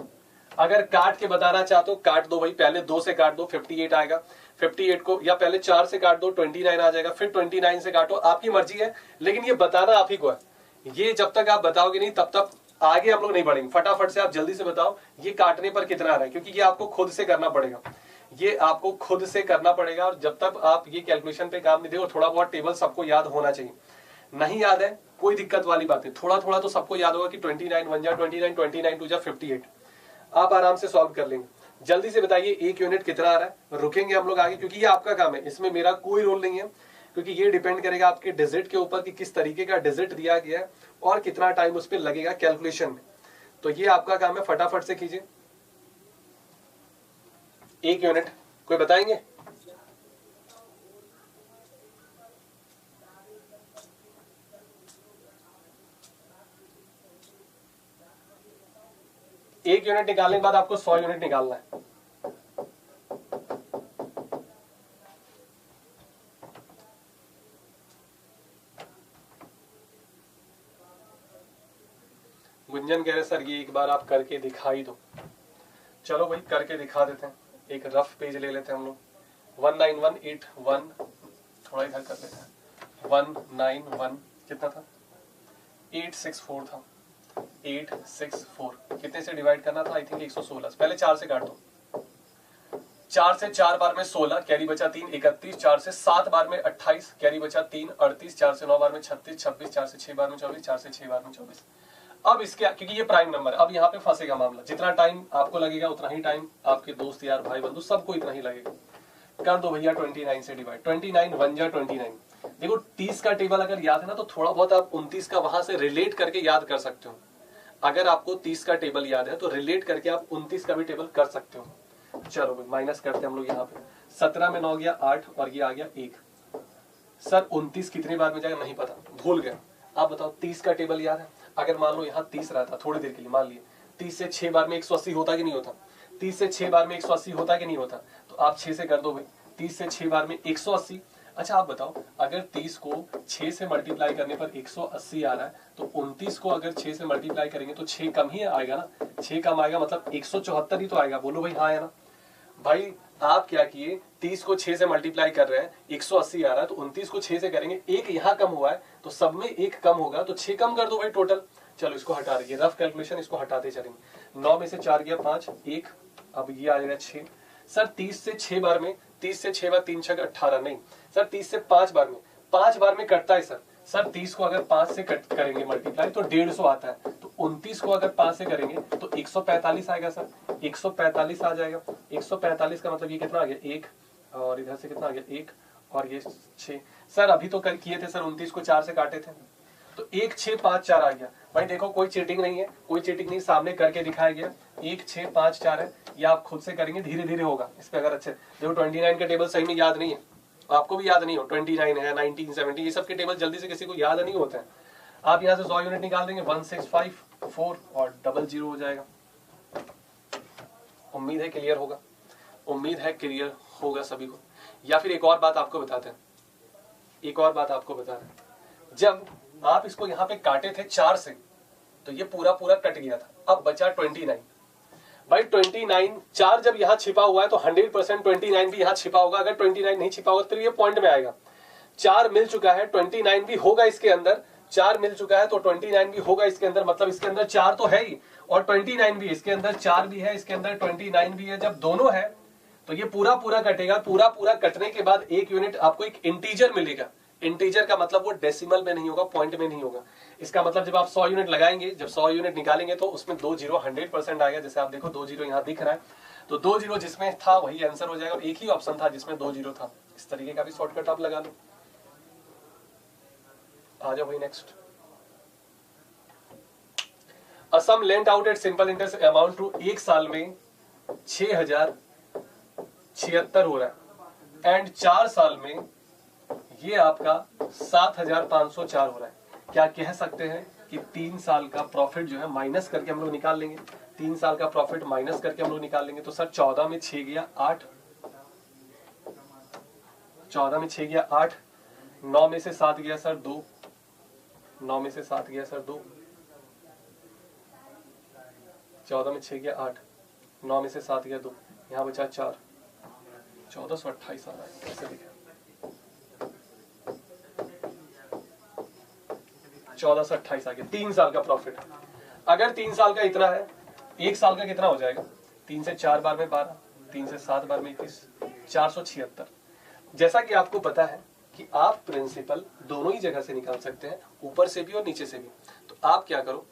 अगर काट के बताना चाहते हो काट दो भाई, पहले 2 से काट दो 58 आएगा, 58 को, या पहले 4 से काट दो 29 आ जाएगा, फिर 29 से काटो, आपकी मर्जी है, लेकिन ये बताना आप ही को है। ये जब तक आप बताओगे नहीं तब तक आगे हम लोग नहीं बढ़ेंगे। फटाफट से आप जल्दी से बताओ ये काटने पर कितना आ रहा है, क्योंकि ये आपको खुद से करना पड़ेगा, ये आपको खुद से करना पड़ेगा। और जब तक आप ये कैलकुलेशन पे काम नहीं दे, और थोड़ा बहुत टेबल सबको याद होना चाहिए। नहीं याद है कोई दिक्कत वाली बात है, थोड़ा थोड़ा तो सबको याद होगा कि 29 1 जा 29, 29 2 जा 58, आप आराम से सॉल्व कर लेंगे। जल्दी से बताइए 1 यूनिट कितना आ रहा है। रुकेंगे हम लोग आगे, क्योंकि ये आपका काम है, इसमें मेरा कोई रोल नहीं है, क्योंकि ये डिपेंड करेगा आपके डिजिट के ऊपर कि किस तरीके का डिजिट दिया गया है और कितना टाइम उस पर लगेगा कैलकुलेशन में। तो ये आपका काम है, फटाफट से कीजिए। 1 यूनिट कोई बताएंगे? 1 यूनिट निकालने के बाद आपको 100 यूनिट निकालना है। गुंजन कह रहे सर ये एक बार आप करके दिखाई दो। चलो भाई करके दिखा देते हैं। एक रफ पेज ले लेते हैं हम लोग। 19181 थोड़ा इधर कर लेते हैं। 191 कितना था, 864 था। 864 कितने से डिवाइड करना था, आई थिंक 116। पहले 4 से काट दो। 4 से 4 बार में 16, कैरी बचा 3 31। 4 से 7 बार में 28, कैरी बचा 3 38। 4 से 9 बार में 36 26। 4 से 6 बार में 24। 4 से 6 बार में 24। अब इसके, क्योंकि ये प्राइम नंबर है, अब यहाँ पे फंसेगा मामला। जितना टाइम आपको लगेगा उतना ही टाइम आपके दोस्त यार भाई बंधु सबको इतना ही लगेगा। कर दो भैया 29 से डिवाइड। 29 1 जा 29। देखो 30 का टेबल अगर याद है ना तो थोड़ा बहुत आप 29 का वहां से रिलेट करके याद कर सकते हो। अगर आपको 30 का टेबल याद है तो रिलेट करके आप 29 का भी टेबल कर सकते हो। चलो माइनस करते हैं हम लोग यहाँ पे। 17 में 9 गया 8 और ये आ गया 1। सर 29 कितनी बार में जाएगा नहीं पता, भूल गया। आप बताओ 30 का टेबल याद है। अगर मान लो यहाँ 30 रहता थोड़ी देर के लिए, मान लिए 30 से 6 बार में 180 होता कि नहीं होता, 30 से 6 बार में 180 होता कि नहीं होता, तो आप 6 से कर दो भाई। 30 से 6 बार में 180। अच्छा आप बताओ अगर 30 को 6 से मल्टीप्लाई करने पर 180 आ रहा है तो 29 को अगर 6 से मल्टीप्लाई करेंगे तो 6 कम ही आएगा ना। 6 कम आएगा मतलब 174 ही तो आएगा। बोलो भाई हाँ है ना। भाई आप क्या किए, 30 को 6 से मल्टीप्लाई कर रहे हैं, 180 आ रहा है तो 29 को 6 से करेंगे, एक यहाँ कम हुआ है तो सब में एक कम होगा तो 6 कम कर दो भाई टोटल। चलो इसको हटा रही है, रफ कैलकुलेशन इसको हटाते चलेंगे। 9 में से 4 गया 5 1, अब ये आ जाएगा 6। सर 30 से 6 बार में, 30 से 6 बार 3 6 18 नहीं सर, 30 से 5 बार में, 5 बार में कटता है सर। सर 30 को अगर 5 से कट करेंगे मल्टीप्लाई तो 150 आता है, तो 29 को अगर 5 से करेंगे तो 145 आएगा सर। 145 आ जाएगा। 145 का मतलब ये कितना आ गया 1, और इधर से कितना आ गया 1 और ये 6। सर अभी तो किए थे सर 29 को 4 से काटे थे तो 1 6 5 4 आ गया। भाई देखो कोई चीटिंग नहीं है, कोई चीटिंग नहीं, सामने करके दिखाया गया। 1 6 5 4 है, ये आप खुद से करेंगे, धीरे धीरे होगा। इस पे अगर अच्छे देखो 29 का टेबल सही में याद नहीं है, आपको भी याद नहीं हो 29 है 19 70 ये सब के टेबल जल्दी से किसी को याद नहीं होते हैं। आप यहाँ से 100 यूनिट निकाल देंगे 1654 और 00 हो जाएगा। उम्मीद है क्लियर होगा, उम्मीद है क्लियर होगा सभी को। या फिर एक और बात आपको बताते हैं, एक और बात आपको बता रहे हैं। जब आप इसको यहाँ पे काटे थे 4 से तो ये पूरा पूरा कट गया था, अब बचा 29। भाई 29 4 जब यहाँ छिपा हुआ है तो 100% 29 भी यहाँ छिपा होगा। अगर 29 नहीं छिपा होगा तो ये पॉइंट में आएगा। 4 मिल चुका है, 29 भी होगा इसके अंदर। 4 मिल चुका है तो 29 भी होगा इसके अंदर, मतलब इसके अंदर 4 तो है ही और 29 भी, इसके अंदर 4 भी है, इसके अंदर 29 भी है। जब दोनों है तो ये पूरा पूरा कटेगा। पूरा पूरा कटने के बाद 1 यूनिट आपको एक इंटीजर मिलेगा। इंटीजर का मतलब वो डेसिमल में नहीं होगा, पॉइंट में नहीं होगा। इसका मतलब जब आप 100 यूनिट लगाएंगे, जब 100 यूनिट निकालेंगे तो उसमें 2 जीरो 100% आएगा। जैसे आप देखो 2 जीरो यहाँ दिख रहा है तो 2 जीरो जिसमें था वही आंसर हो जाएगा। एक ही ऑप्शन था जिसमें 2 जीरो था। इस तरीके का भी शॉर्टकट आप लगा लो। आ जाओ भाई next. A sum lent out at simple interest amount to, एक साल में 6076 हो रहा है एंड 4 साल में ये आपका 7504 हो रहा है। क्या कह सकते हैं कि 3 साल का प्रॉफिट जो है माइनस करके हम लोग निकाल लेंगे। 3 साल का प्रॉफिट माइनस करके हम लोग निकाल लेंगे। तो सर 14 में 6 गया 8, 14 में 6 गया 8, 9 में से 7 गया सर 2, 9 में से 7 गया सर 2, 14 में 6 गया 8, 9 में से 7 गया 2, यहाँ बचा 4, 1428 आ रहा है। कैसे लिखा 1428 आ गया। 3 साल का प्रॉफिट। अगर 3 साल का इतना है, 1 साल का कितना हो जाएगा? 3 से 4 बार में 12, 3 से 7 बार में 21, 476। जैसा कि आपको पता है कि आप प्रिंसिपल दोनों ही जगह से निकाल सकते हैं, ऊपर से भी और नीचे से भी। तो आप क्या करो,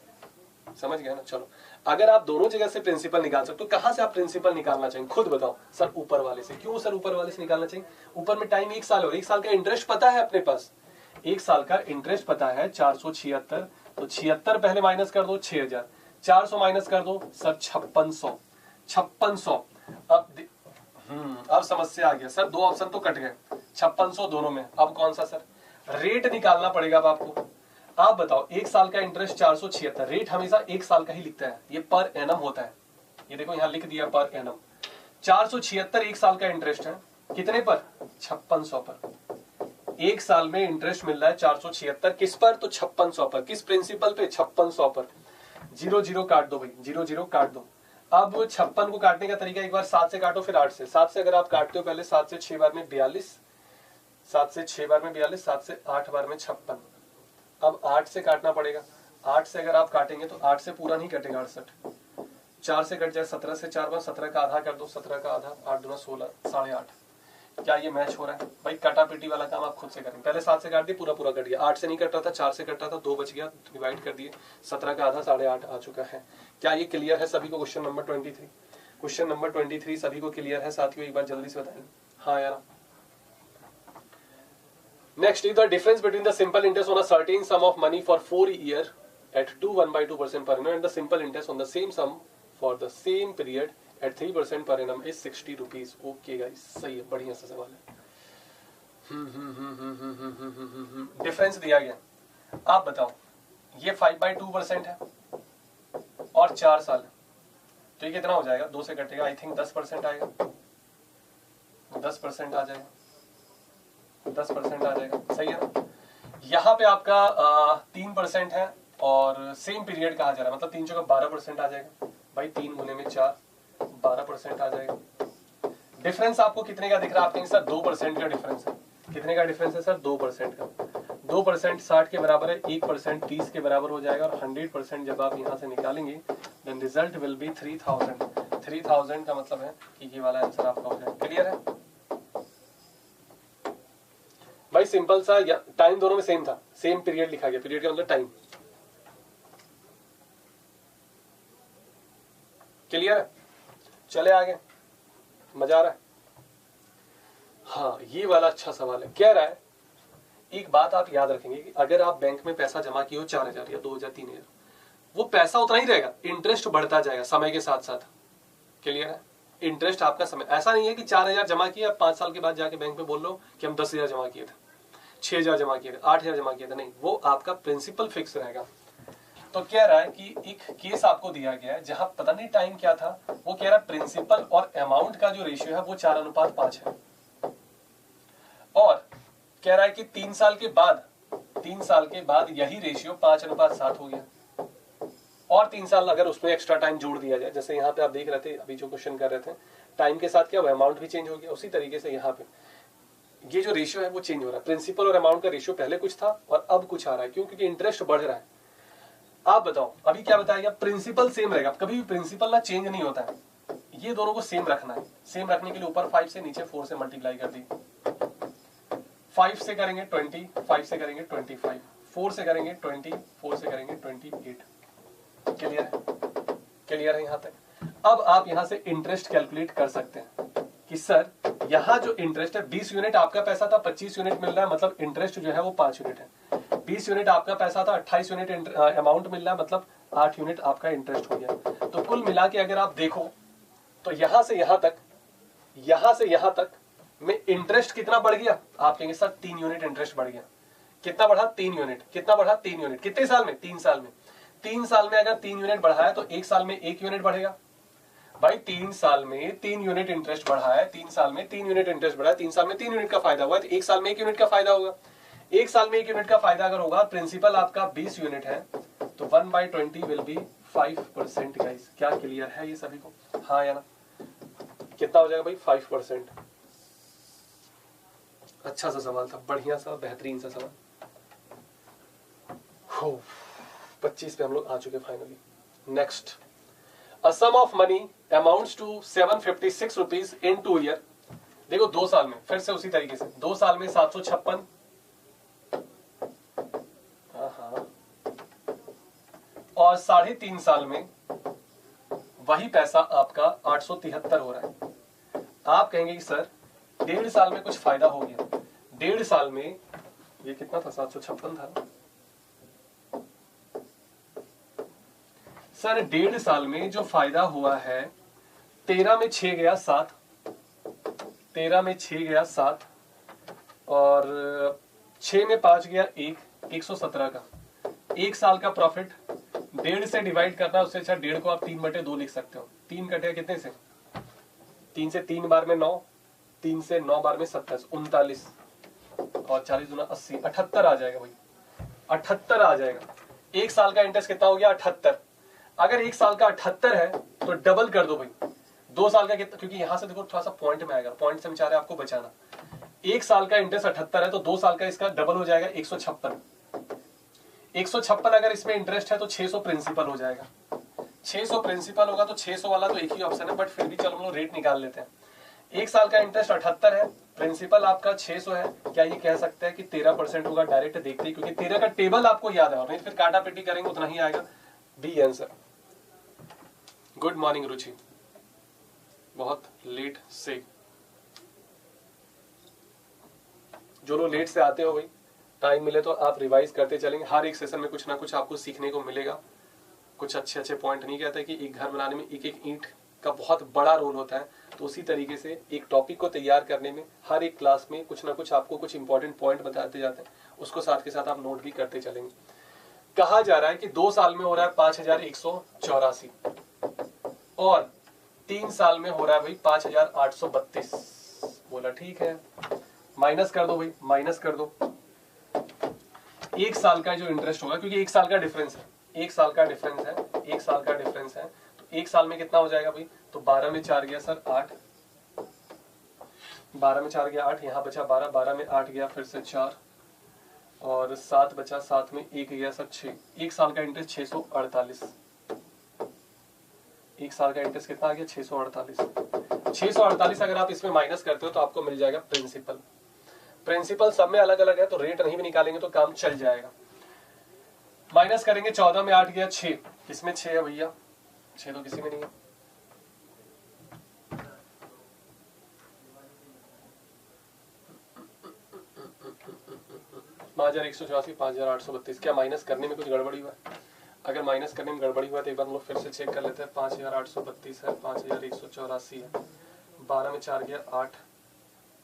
समझ गए ना? चलो, अगर आप दोनों जगह से प्रिंसिपल निकाल सकते हो, कहां से आप प्रिंसिपल निकालना चाहिए खुद बताओ। सर ऊपर वाले से। क्यों सर ऊपर वाले से निकालना चाहिए? ऊपर में टाइम 1 साल है और 1 साल का इंटरेस्ट पता है अपने पास। 1 साल का इंटरेस्ट पता है 476, तो 76 पहले माइनस कर दो 6000, 400 माइनस कर दो सर 5600, 5600। अब समस्या आ गया सर, 2 ऑप्शन तो कट गए, 5600 दोनों में। अब कौन सा सर? रेट निकालना पड़ेगा अब आपको। आप बताओ 1 साल का इंटरेस्ट 476, रेट हमेशा 1 साल का ही लिखता है, ये पर एनम होता है। ये देखो यहाँ लिख दिया पर एनम। 476 एक साल का इंटरेस्ट है, कितने पर? 5600 पर। एक साल में इंटरेस्ट मिल रहा है 476, किस पर? तो 5600 पर। किस प्रिंसिपल पे? 5600 पर। 0 काट दो भाई, 0 काट दो। अब 56 को काटने का तरीका, एक बार 7 से काटो फिर 8 से। 7 से अगर आप काटते हो, पहले 7 से 6 बार में 42, 7 से 6 बार में 42, 7 से 8 बार में 56। अब 8 से काटना पड़ेगा। 8 से अगर आप काटेंगे तो 8 से पूरा नहीं कटेगा 68, 4 से कट जाए। 17 से 4 बार 17 का आधा कर दो, 17 का आधा 8 दूना 16, 8.5। क्या ये मैच हो रहा है भाई? कटा पिटी वाला काम आप खुद से करें। पहले 7 से काट दिए, पूरा पूरा कट गया। 8 से नहीं कट रहा था, 4 से कट रहा था, 2 बच गया, डिवाइड कर दिए, 17 का आधा 8.5 आ चुका है। क्या ये क्लियर है सभी को? क्वेश्चन नंबर 23, क्वेश्चन नंबर 23 सभी को क्लियर है साथियों? एक बार जल्दी से बताएं। हाँ यार। Next is the difference between the simple interest on a certain some of money for 4 year at 1/2% per annum and the simple interest on the same sum for the same period at 3% per annum is 60 rupees. Okay guys, सही है, बढ़िया सा सवाल है। Difference दिया गया, आप बताओ। ये 5/2% है और 4 साल है, तो ये कितना हो जाएगा? 2 से कटेगा, आई थिंक 10% आएगा। 10% आ जाएगा, 10% आ जाएगा, सही है ना? यहाँ पे आपका 3% है और सेम पीरियड कहा जा रहा है, मतलब 3 चौका 12% आ जाएगा भाई। 3 गुने में 4, 12% आ जाएगा। डिफरेंस आपको कितने का दिख रहा है? आप कहेंगे सर 2% का डिफरेंस है। कितने का डिफरेंस है सर? 2% का। 2% 60 के बराबर है, 1% 30 के बराबर हो जाएगा और 100% जब आप यहाँ से निकालेंगे देन रिजल्ट विल बी 3000। 3000 का मतलब है कि ये वाला आंसर आपका हो जाएगा। क्लियर है भाई? सिंपल सा। टाइम दोनों में सेम था, सेम पीरियड लिखा गया। पीरियड का मतलब टाइम। क्लियर है? चले आगे, मजा आ रहा है? हाँ, ये वाला अच्छा सवाल है। कह रहा है एक बात आप याद रखेंगे कि अगर आप बैंक में पैसा जमा किए हो 4000 या 2000 3000, वो पैसा उतना ही रहेगा, इंटरेस्ट बढ़ता जाएगा समय के साथ साथ। क्लियर है? इंटरेस्ट आपका समय, ऐसा नहीं है कि 4000 जमा किया 5 साल के बाद जाके बैंक में बोल लो कि हम 10,000 जमा किए थे, 6000 जमा किए थे, 8000 जमा किए थे। नहीं, वो आपका प्रिंसिपल फिक्स रहेगा। तो कह रहा है कि एक केस आपको दिया गया है जहां पता नहीं टाइम क्या था, वो कह रहा है प्रिंसिपल और अमाउंट का जो रेशियो है वो 4:5 है, और कह रहा है कि 3 साल के बाद यही रेशियो 5:7 हो गया, और 3 साल अगर उसमें एक्स्ट्रा टाइम जोड़ दिया जाए, जैसे यहाँ पे आप देख रहे थे अभी जो क्वेश्चन कर रहे थे, टाइम के साथ क्या हुआ? अमाउंट भी चेंज हो गया। उसी तरीके से यहाँ पे ये जो रेशियो है वो चेंज हो रहा है। प्रिंसिपल और अमाउंट का रेशियो पहले कुछ था और अब कुछ आ रहा है। क्यों? क्योंकि इंटरेस्ट बढ़ रहा है। आप बताओ अभी क्या बताया? प्रिंसिपल सेम रहेगा, कभी भी प्रिंसिपल ना चेंज नहीं होता है। ये दोनों को सेम रखना है। सेम रखने के लिए ऊपर 5 से नीचे 4 से मल्टीप्लाई कर दी। 5 से करेंगे 20, 5 से करेंगे 25, 4 से करेंगे 20, 4 से करेंगे 28। क्लियर है? क्लियर है यहाँ तक? अब आप यहाँ से इंटरेस्ट कैलकुलेट कर सकते हैं कि सर यहाँ जो इंटरेस्ट है 20 यूनिट आपका पैसा था, 25 यूनिट मिल रहा है, मतलब इंटरेस्ट जो है वो 5 यूनिट है। 20 यूनिट आपका पैसा था, 28 यूनिट अमाउंट मिल रहा है, मतलब 8 यूनिट आपका इंटरेस्ट हो गया। तो कुल मिला के अगर आप देखो तो यहाँ से यहाँ तक में इंटरेस्ट कितना बढ़ गया? आप कहेंगे सर 3 यूनिट इंटरेस्ट बढ़ गया। कितना बढ़ा? 3 यूनिट। कितना बढ़ा? 3 यूनिट। कितने साल में? 3 साल में। 3 साल में अगर 3 यूनिट बढ़ा है तो 1 साल में 1 यूनिट बढ़ेगा भाई। 3 साल में 3 यूनिट इंटरेस्ट बढ़ा है, 3 साल में 3 यूनिट इंटरेस्ट बढ़ा है, 3 साल में 3 यूनिट का फायदा हुआ है, तो 1 साल में 1 यूनिट का फायदा होगा। 1 साल में 1 यूनिट का फायदा अगर होगा, प्रिंसिपल आपका 20 यूनिट है, तो 1/20 विल बी 5%। गाइस क्या क्लियर है ये सभी को? हाँ या ना? कितना हो जाएगा भाई? 5%। अच्छा सा सवाल था, बढ़िया सा, बेहतरीन सा सवाल। 25 पे हम लोग आ चुके finally. Next, A sum of money amounts to 756 rupees in 2 year। देखो 2 साल में, फिर से उसी तरीके से 2 साल में 756, और 3.5 साल में वही पैसा आपका 873 हो रहा है। आप कहेंगे कि सर 1.5 साल में कुछ फायदा हो गया। 1.5 साल में ये कितना था? 756 था ना सर। 1.5 साल में जो फायदा हुआ है, 13 में 6 गया 7, 13 में 6 गया 7, और 6 में 5 गया 1, 117 का। 1 साल का प्रॉफिट 1.5 से डिवाइड करना, उससे अच्छा 1.5 को आप 3/2 लिख सकते हो। 3 कटेगा कितने से? 3 से 3 बार में 9, 3 से 9 बार में 27, 39 और 40 दूना 80, 78 आ जाएगा भाई, 78 आ जाएगा। 1 साल का इंटरेस्ट कितना हो गया? 78। अगर 1 साल का 78 है तो डबल कर दो भाई। 2 साल का कितना, क्योंकि यहां से देखो थोड़ा सा पॉइंट में आएगा, पॉइंट से बेचारे आपको बचाना। 1 साल का इंटरेस्ट 78 है तो 2 साल का इसका डबल हो जाएगा 156। 156 अगर इसमें इंटरेस्ट है तो 600 प्रिंसिपल हो जाएगा। 600 प्रिंसिपल होगा तो 600 वाला तो एक ही ऑप्शन है, बट फिर भी चलो हम लोग रेट निकाल लेते हैं। 1 साल का इंटरेस्ट 78 है, प्रिंसिपल आपका 600 है। क्या ये कह सकते हैं कि 13% होगा? डायरेक्ट देखते ही, क्योंकि 13 का टेबल आपको याद है, और नहीं फिर काटा पिटी करेंगे उतना ही आएगा। B answer. Good morning Ruchi, बहुत लेट से। जो लोग लेट से आते हो भाई, टाइम मिले तो आप रिवाइज करते चलेंगे। हर एक सेशन में कुछ ना कुछ आपको सीखने को मिलेगा। कुछ अच्छे अच्छे पॉइंट, नहीं कहते कि एक घर बनाने में एक एक ईंट का बहुत बड़ा रोल होता है, तो उसी तरीके से एक टॉपिक को तैयार करने में हर एक क्लास में कुछ ना कुछ आपको कुछ इंपॉर्टेंट पॉइंट बताते जाते हैं, उसको साथ के साथ आप नोट भी करते चलेंगे। कहा जा रहा है कि 2 साल में हो रहा है 5184 और 3 साल में हो रहा है भाई 5832। बोला ठीक है, माइनस कर दो भाई, माइनस कर दो। 1 साल का जो इंटरेस्ट होगा, क्योंकि 1 साल का डिफरेंस है, 1 साल का डिफरेंस है, 1 साल का डिफरेंस है, तो 1 साल में कितना हो जाएगा भाई? तो 12 में 4 गया सर 8, 12 में 4 गया 8, यहाँ बचा 12, 12 में 8 गया फिर से 4 और 7 बचा, 7 में 1 गया सर 6। 1 साल का इंटरेस्ट 648। 1 साल का इंटरेस्ट कितना आ गया? 648। 648 अगर आप इसमें माइनस करते हो तो आपको मिल जाएगा प्रिंसिपल। प्रिंसिपल सब में अलग अलग है, तो रेट नहीं भी निकालेंगे तो काम चल जाएगा। माइनस करेंगे, 14 में 8 गया 6, किसमें 6 है भैया? 6 तो किसी में नहीं है। पाँच 5832। क्या माइनस करने में कुछ गड़बड़ी हुआ है? अगर माइनस करने में गड़बड़ी हुआ तो एक बार हम लोग फिर से चेक कर लेते हैं। 5832 है, 5184 है, 12 में 4 गया 8,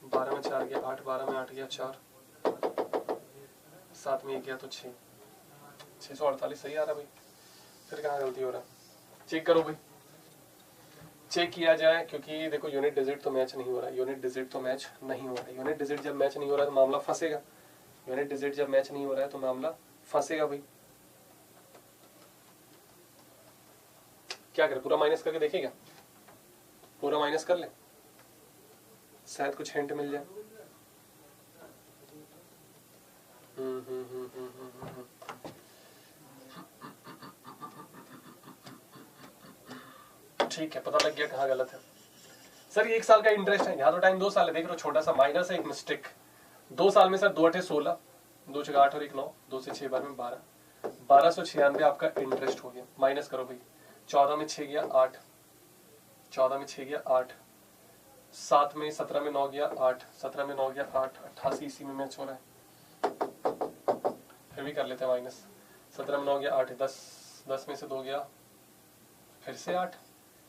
12 में 4 गया 8, 12 में 8 गया 4, 7 में 1 गया तो 6, 648 सही आ रहा है भाई। फिर कहाँ गलती हो रहा है? चेक करो भाई, चेक किया जाए, क्योंकि देखो यूनिट डिजिट तो मैच नहीं हो रहा है, यूनिट डिजिट तो मैच नहीं हो रहा है। यूनिट डिजिट जब मैच नहीं हो रहा है तो मामला फंसेगा। यूनिट डिजिट जब मैच नहीं हो रहा है तो मामला फंसेगा भाई। क्या करें, पूरा माइनस करके देखें क्या? पूरा माइनस कर ले, शायद कुछ हिंट मिल जाए। ठीक है, पता लग गया कहाँ गलत है। सर ये 1 साल का इंटरेस्ट है, यहाँ तो टाइम 2 साल है, देख लो छोटा सा माइनस है, एक मिस्टेक। 2 साल में सर 2 8 16, 2 6 8 और 1 9, 2 से 6 बार में 12, 1296 आपका इंटरेस्ट हो गया। माइनस करो भाई, 14 में 6 गया 8, 14 में 6 गया 8, 7 में 17 में 9 गया 8, 17 में 9 गया 8, 88 इसी में मैच हो रहा है। फिर भी कर लेते हैं माइनस। 17 में 9 गया 8, 10, 10 में से 2 गया फिर से 8,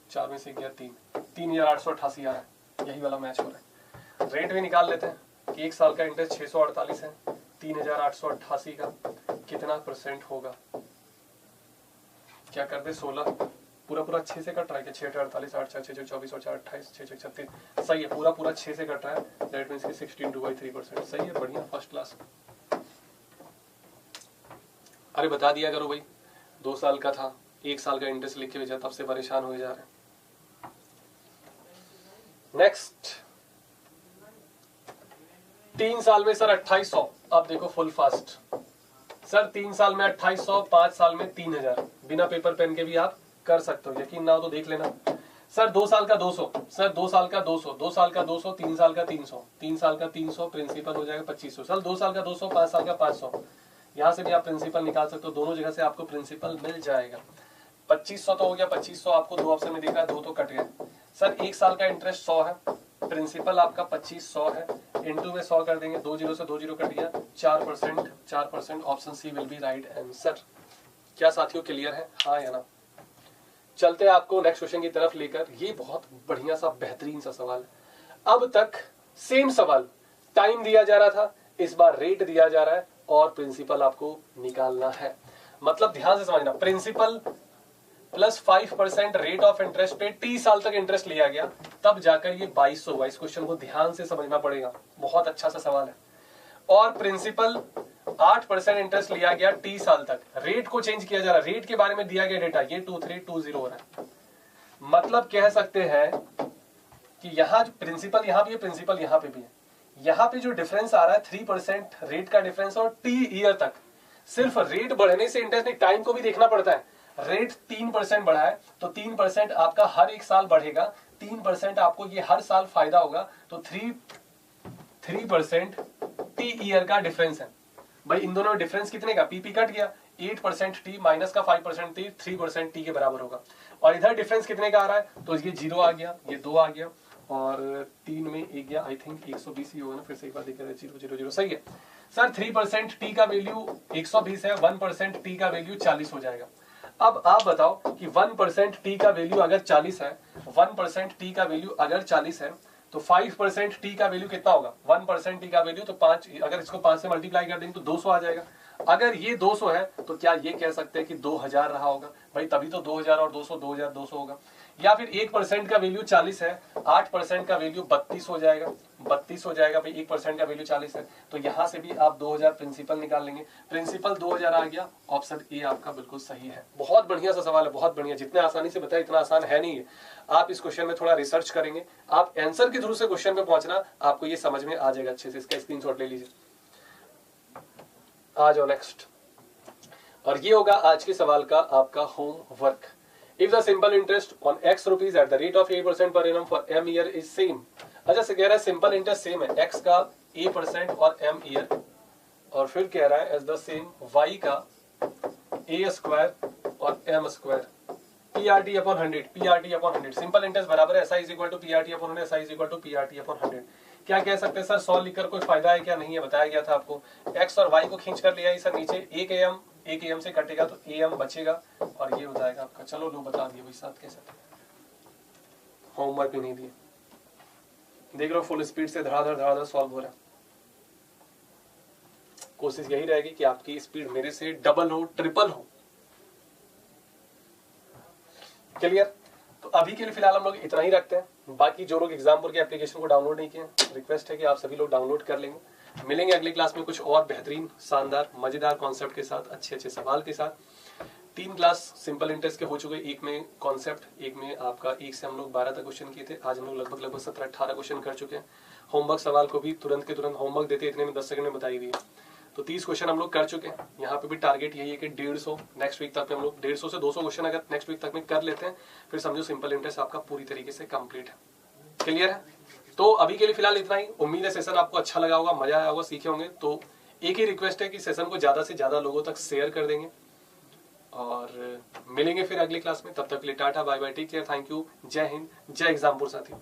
4 में से गया 3, 3888 आ रहा है। यही वाला मैच हो रहा है। रेट भी निकाल लेते हैं कि 1 साल का इंटरेस्ट 648 है, 3888 का कितना परसेंट होगा? क्या कर दे 16, पूरा पूरा 6 से कट रहा है। 6 48 8 6 6 24 और 4 28 6 6 36, सही है, पूरा पूरा 6 से कट रहा है। दैट मींस कि 16/3%। सही है, बढ़िया, फर्स्ट क्लास। अरे बता दिया करो भाई, 2 साल का था, 1 साल का इंटरेस्ट लिख के भेजा, तब से परेशान हो जा रहे हैं। नेक्स्ट, 3 साल में सर 2800। अब देखो फुल फास्ट सर, 3 साल में 2800, 5 साल में 3000। बिना पेपर पेन के भी आप कर सकते हो, यकीन ना हो तो देख लेना। सर 2 साल का 200, सर 2 साल का 200, 2 साल का 200, 3 साल का 300, 3 साल का 300, प्रिंसिपल हो जाएगा 2500। सर 2 साल का 200, 5 साल का 500, यहाँ से भी आप प्रिंसिपल निकाल सकते हो, दोनों जगह से आपको प्रिंसिपल मिल जाएगा। 2500 तो हो गया, 2500 आपको 2 ऑप्शन में दिखा, 2 तो कट गए। सर 1 साल का इंटरेस्ट 100 है, प्रिंसिपल आपका 2500 है, इनटू में 100 कर देंगे, 2 जीरो से 2 जीरो कट गया, 4%। Option C will be right answer. क्या साथियों क्लियर है? हाँ या ना? चलते हैं आपको नेक्स्ट क्वेश्चन की तरफ लेकर। ये बहुत बढ़िया सा बेहतरीन सा सवाल। अब तक सेम सवाल, टाइम दिया जा रहा था, इस बार रेट दिया जा रहा है और प्रिंसिपल आपको निकालना है। मतलब ध्यान से समझना, principal plus 5% rate of interest पे 30 साल तक इंटरेस्ट लिया गया, तब जाकर ये 2200 हुआ। इस क्वेश्चन को ध्यान से समझना पड़ेगा, बहुत अच्छा सा सवाल है। और प्रिंसिपल 8% इंटरेस्ट लिया गया 30 साल तक, रेट को चेंज किया जा रहा है, रेट के बारे में दिया गया डेटा, ये 2320 हो रहा है। मतलब कह सकते हैं कि यहाँ जो प्रिंसिपल यहाँ भी है, प्रिंसिपल यहाँ पे भी है, यहाँ पे जो डिफरेंस आ रहा है 3% रेट का डिफरेंस, और टी ईयर तक सिर्फ रेट बढ़ने से इंटरेस्ट नहीं, टाइम को भी देखना पड़ता है। रेट 3% बढ़ा है तो 3% आपका हर एक साल बढ़ेगा, 3% आपको ये हर साल फायदा होगा, तो 3% टी ईयर का डिफरेंस है। भाई इन दोनों में डिफरेंस कितने का, पीपी कट गया, 8% टी माइनस का 5% टी, 3% टी के बराबर होगा। और इधर डिफरेंस कितने का आ रहा है, तो ये 0 आ गया, ये 2 आ गया, और 3 में 1 गया, आई थिंक 120 ही होगा ना, फिर से एक बार देखिए, 0 0 0 सही है सर। 3% टी का वैल्यू 120 है, 1% टी का वैल्यू 40 हो जाएगा। अब आप बताओ कि 1% टी का वैल्यू अगर 40 है, 1% टी का वैल्यू अगर 40 है, तो 5% टी का वैल्यू कितना होगा, 1% टी का वैल्यू तो 5, अगर इसको 5 से मल्टीप्लाई कर देंगे तो 200 आ जाएगा। अगर ये 200 है तो क्या ये कह सकते हैं कि 2000 रहा होगा, भाई तभी तो 2000 और 200 2200 होगा। या फिर 1% का वैल्यू 40 है, 8% का वैल्यू 32 हो जाएगा, 32 हो जाएगा भाई, 1% का वैल्यू 40 है, तो यहां से भी आप 2000 प्रिंसिपल निकाल लेंगे, प्रिंसिपल 2000 आ गया। ऑप्शन ए आपका बिल्कुल सही है। बहुत बढ़िया सा सवाल है, बहुत बढ़िया, जितने आसानी से बताया इतना आसान है नहीं है। आप इस क्वेश्चन में थोड़ा रिसर्च करेंगे, आप आंसर के थ्रू से क्वेश्चन पे पहुंचना, आपको ये समझ में आ जाएगा अच्छे से। इसका स्क्रीनशॉट ले लीजिए, आ जाओ नेक्स्ट। और ये होगा आज के सवाल का आपका homework. If the simple interest on X rupees at the rate of 8% per annum for M year is same। अच्छा से कह रहा है सिंपल इंटरेस्ट सेम है, X का A% और M ईयर, और फिर कह रहा है एज द सेम Y का A² और M², PRT upon 100, PRT upon 100। Simple interest बराबर है SI is equal to PRT upon 100, SI is equal to PRT upon 100। क्या कह सकते हैं सर, 100 लिखकर कोई फायदा है क्या, नहीं है, बताया गया था आपको। X और Y को खींच कर लिया सर नीचे, 1 AM से कटेगा तो AM बचेगा, और ये हो जाएगा आपका। चलो लो बता दिए भाई, साथ कैसे, होमवर्क भी नहीं दिए, देख लो फुल स्पीड से धड़ाधड़ सॉल्व हो रहा है। कोशिश यही रहेगी कि आपकी स्पीड मेरे से डबल हो, ट्रिपल हो। क्लियर? तो अभी के लिए फिलहाल हम लोग इतना ही रखते हैं। बाकी जो लोग एग्जामपुर के एप्लीकेशन को डाउनलोड नहीं किए, रिक्वेस्ट है कि आप सभी लोग डाउनलोड कर लेंगे। मिलेंगे अगली क्लास में कुछ और बेहतरीन, शानदार, मजेदार कॉन्सेप्ट के साथ, अच्छे अच्छे सवाल के साथ। 3 क्लास सिंपल इंटरेस्ट के हो चुके, एक में कॉन्सेप्ट, एक में आपका 1 से हम लोग 12 तक क्वेश्चन किए थे। आज हम लोग लगभग 17-18 क्वेश्चन कर चुके हैं। होमवर्क सवाल को भी तुरंत के तुरंत होमवर्क देते इतने में 10 सेकंड में बताई दिए, तो 30 क्वेश्चन हम लोग कर चुके हैं। यहाँ पे भी टारगेट यही है कि 150 नेक्स्ट वीक तक में हम लोग 150 से 200 क्वेश्चन अगर नेक्स्ट वीक तक में कर लेते हैं, फिर समझो सिंपल इंटरेस्ट आपका पूरी तरीके से कंप्लीट है। क्लियर है? तो अभी के लिए फिलहाल इतना ही। उम्मीद है सेशन आपको अच्छा लगा होगा, मजा आया होगा, सीखे होंगे। तो एक ही रिक्वेस्ट है कि सेशन को ज्यादा से ज्यादा लोगों तक शेयर कर देंगे, और मिलेंगे फिर अगली क्लास में। तब तक के लिए tata bye bye, take care, thank you, जय हिंद, जय एग्जामपुर साथियों।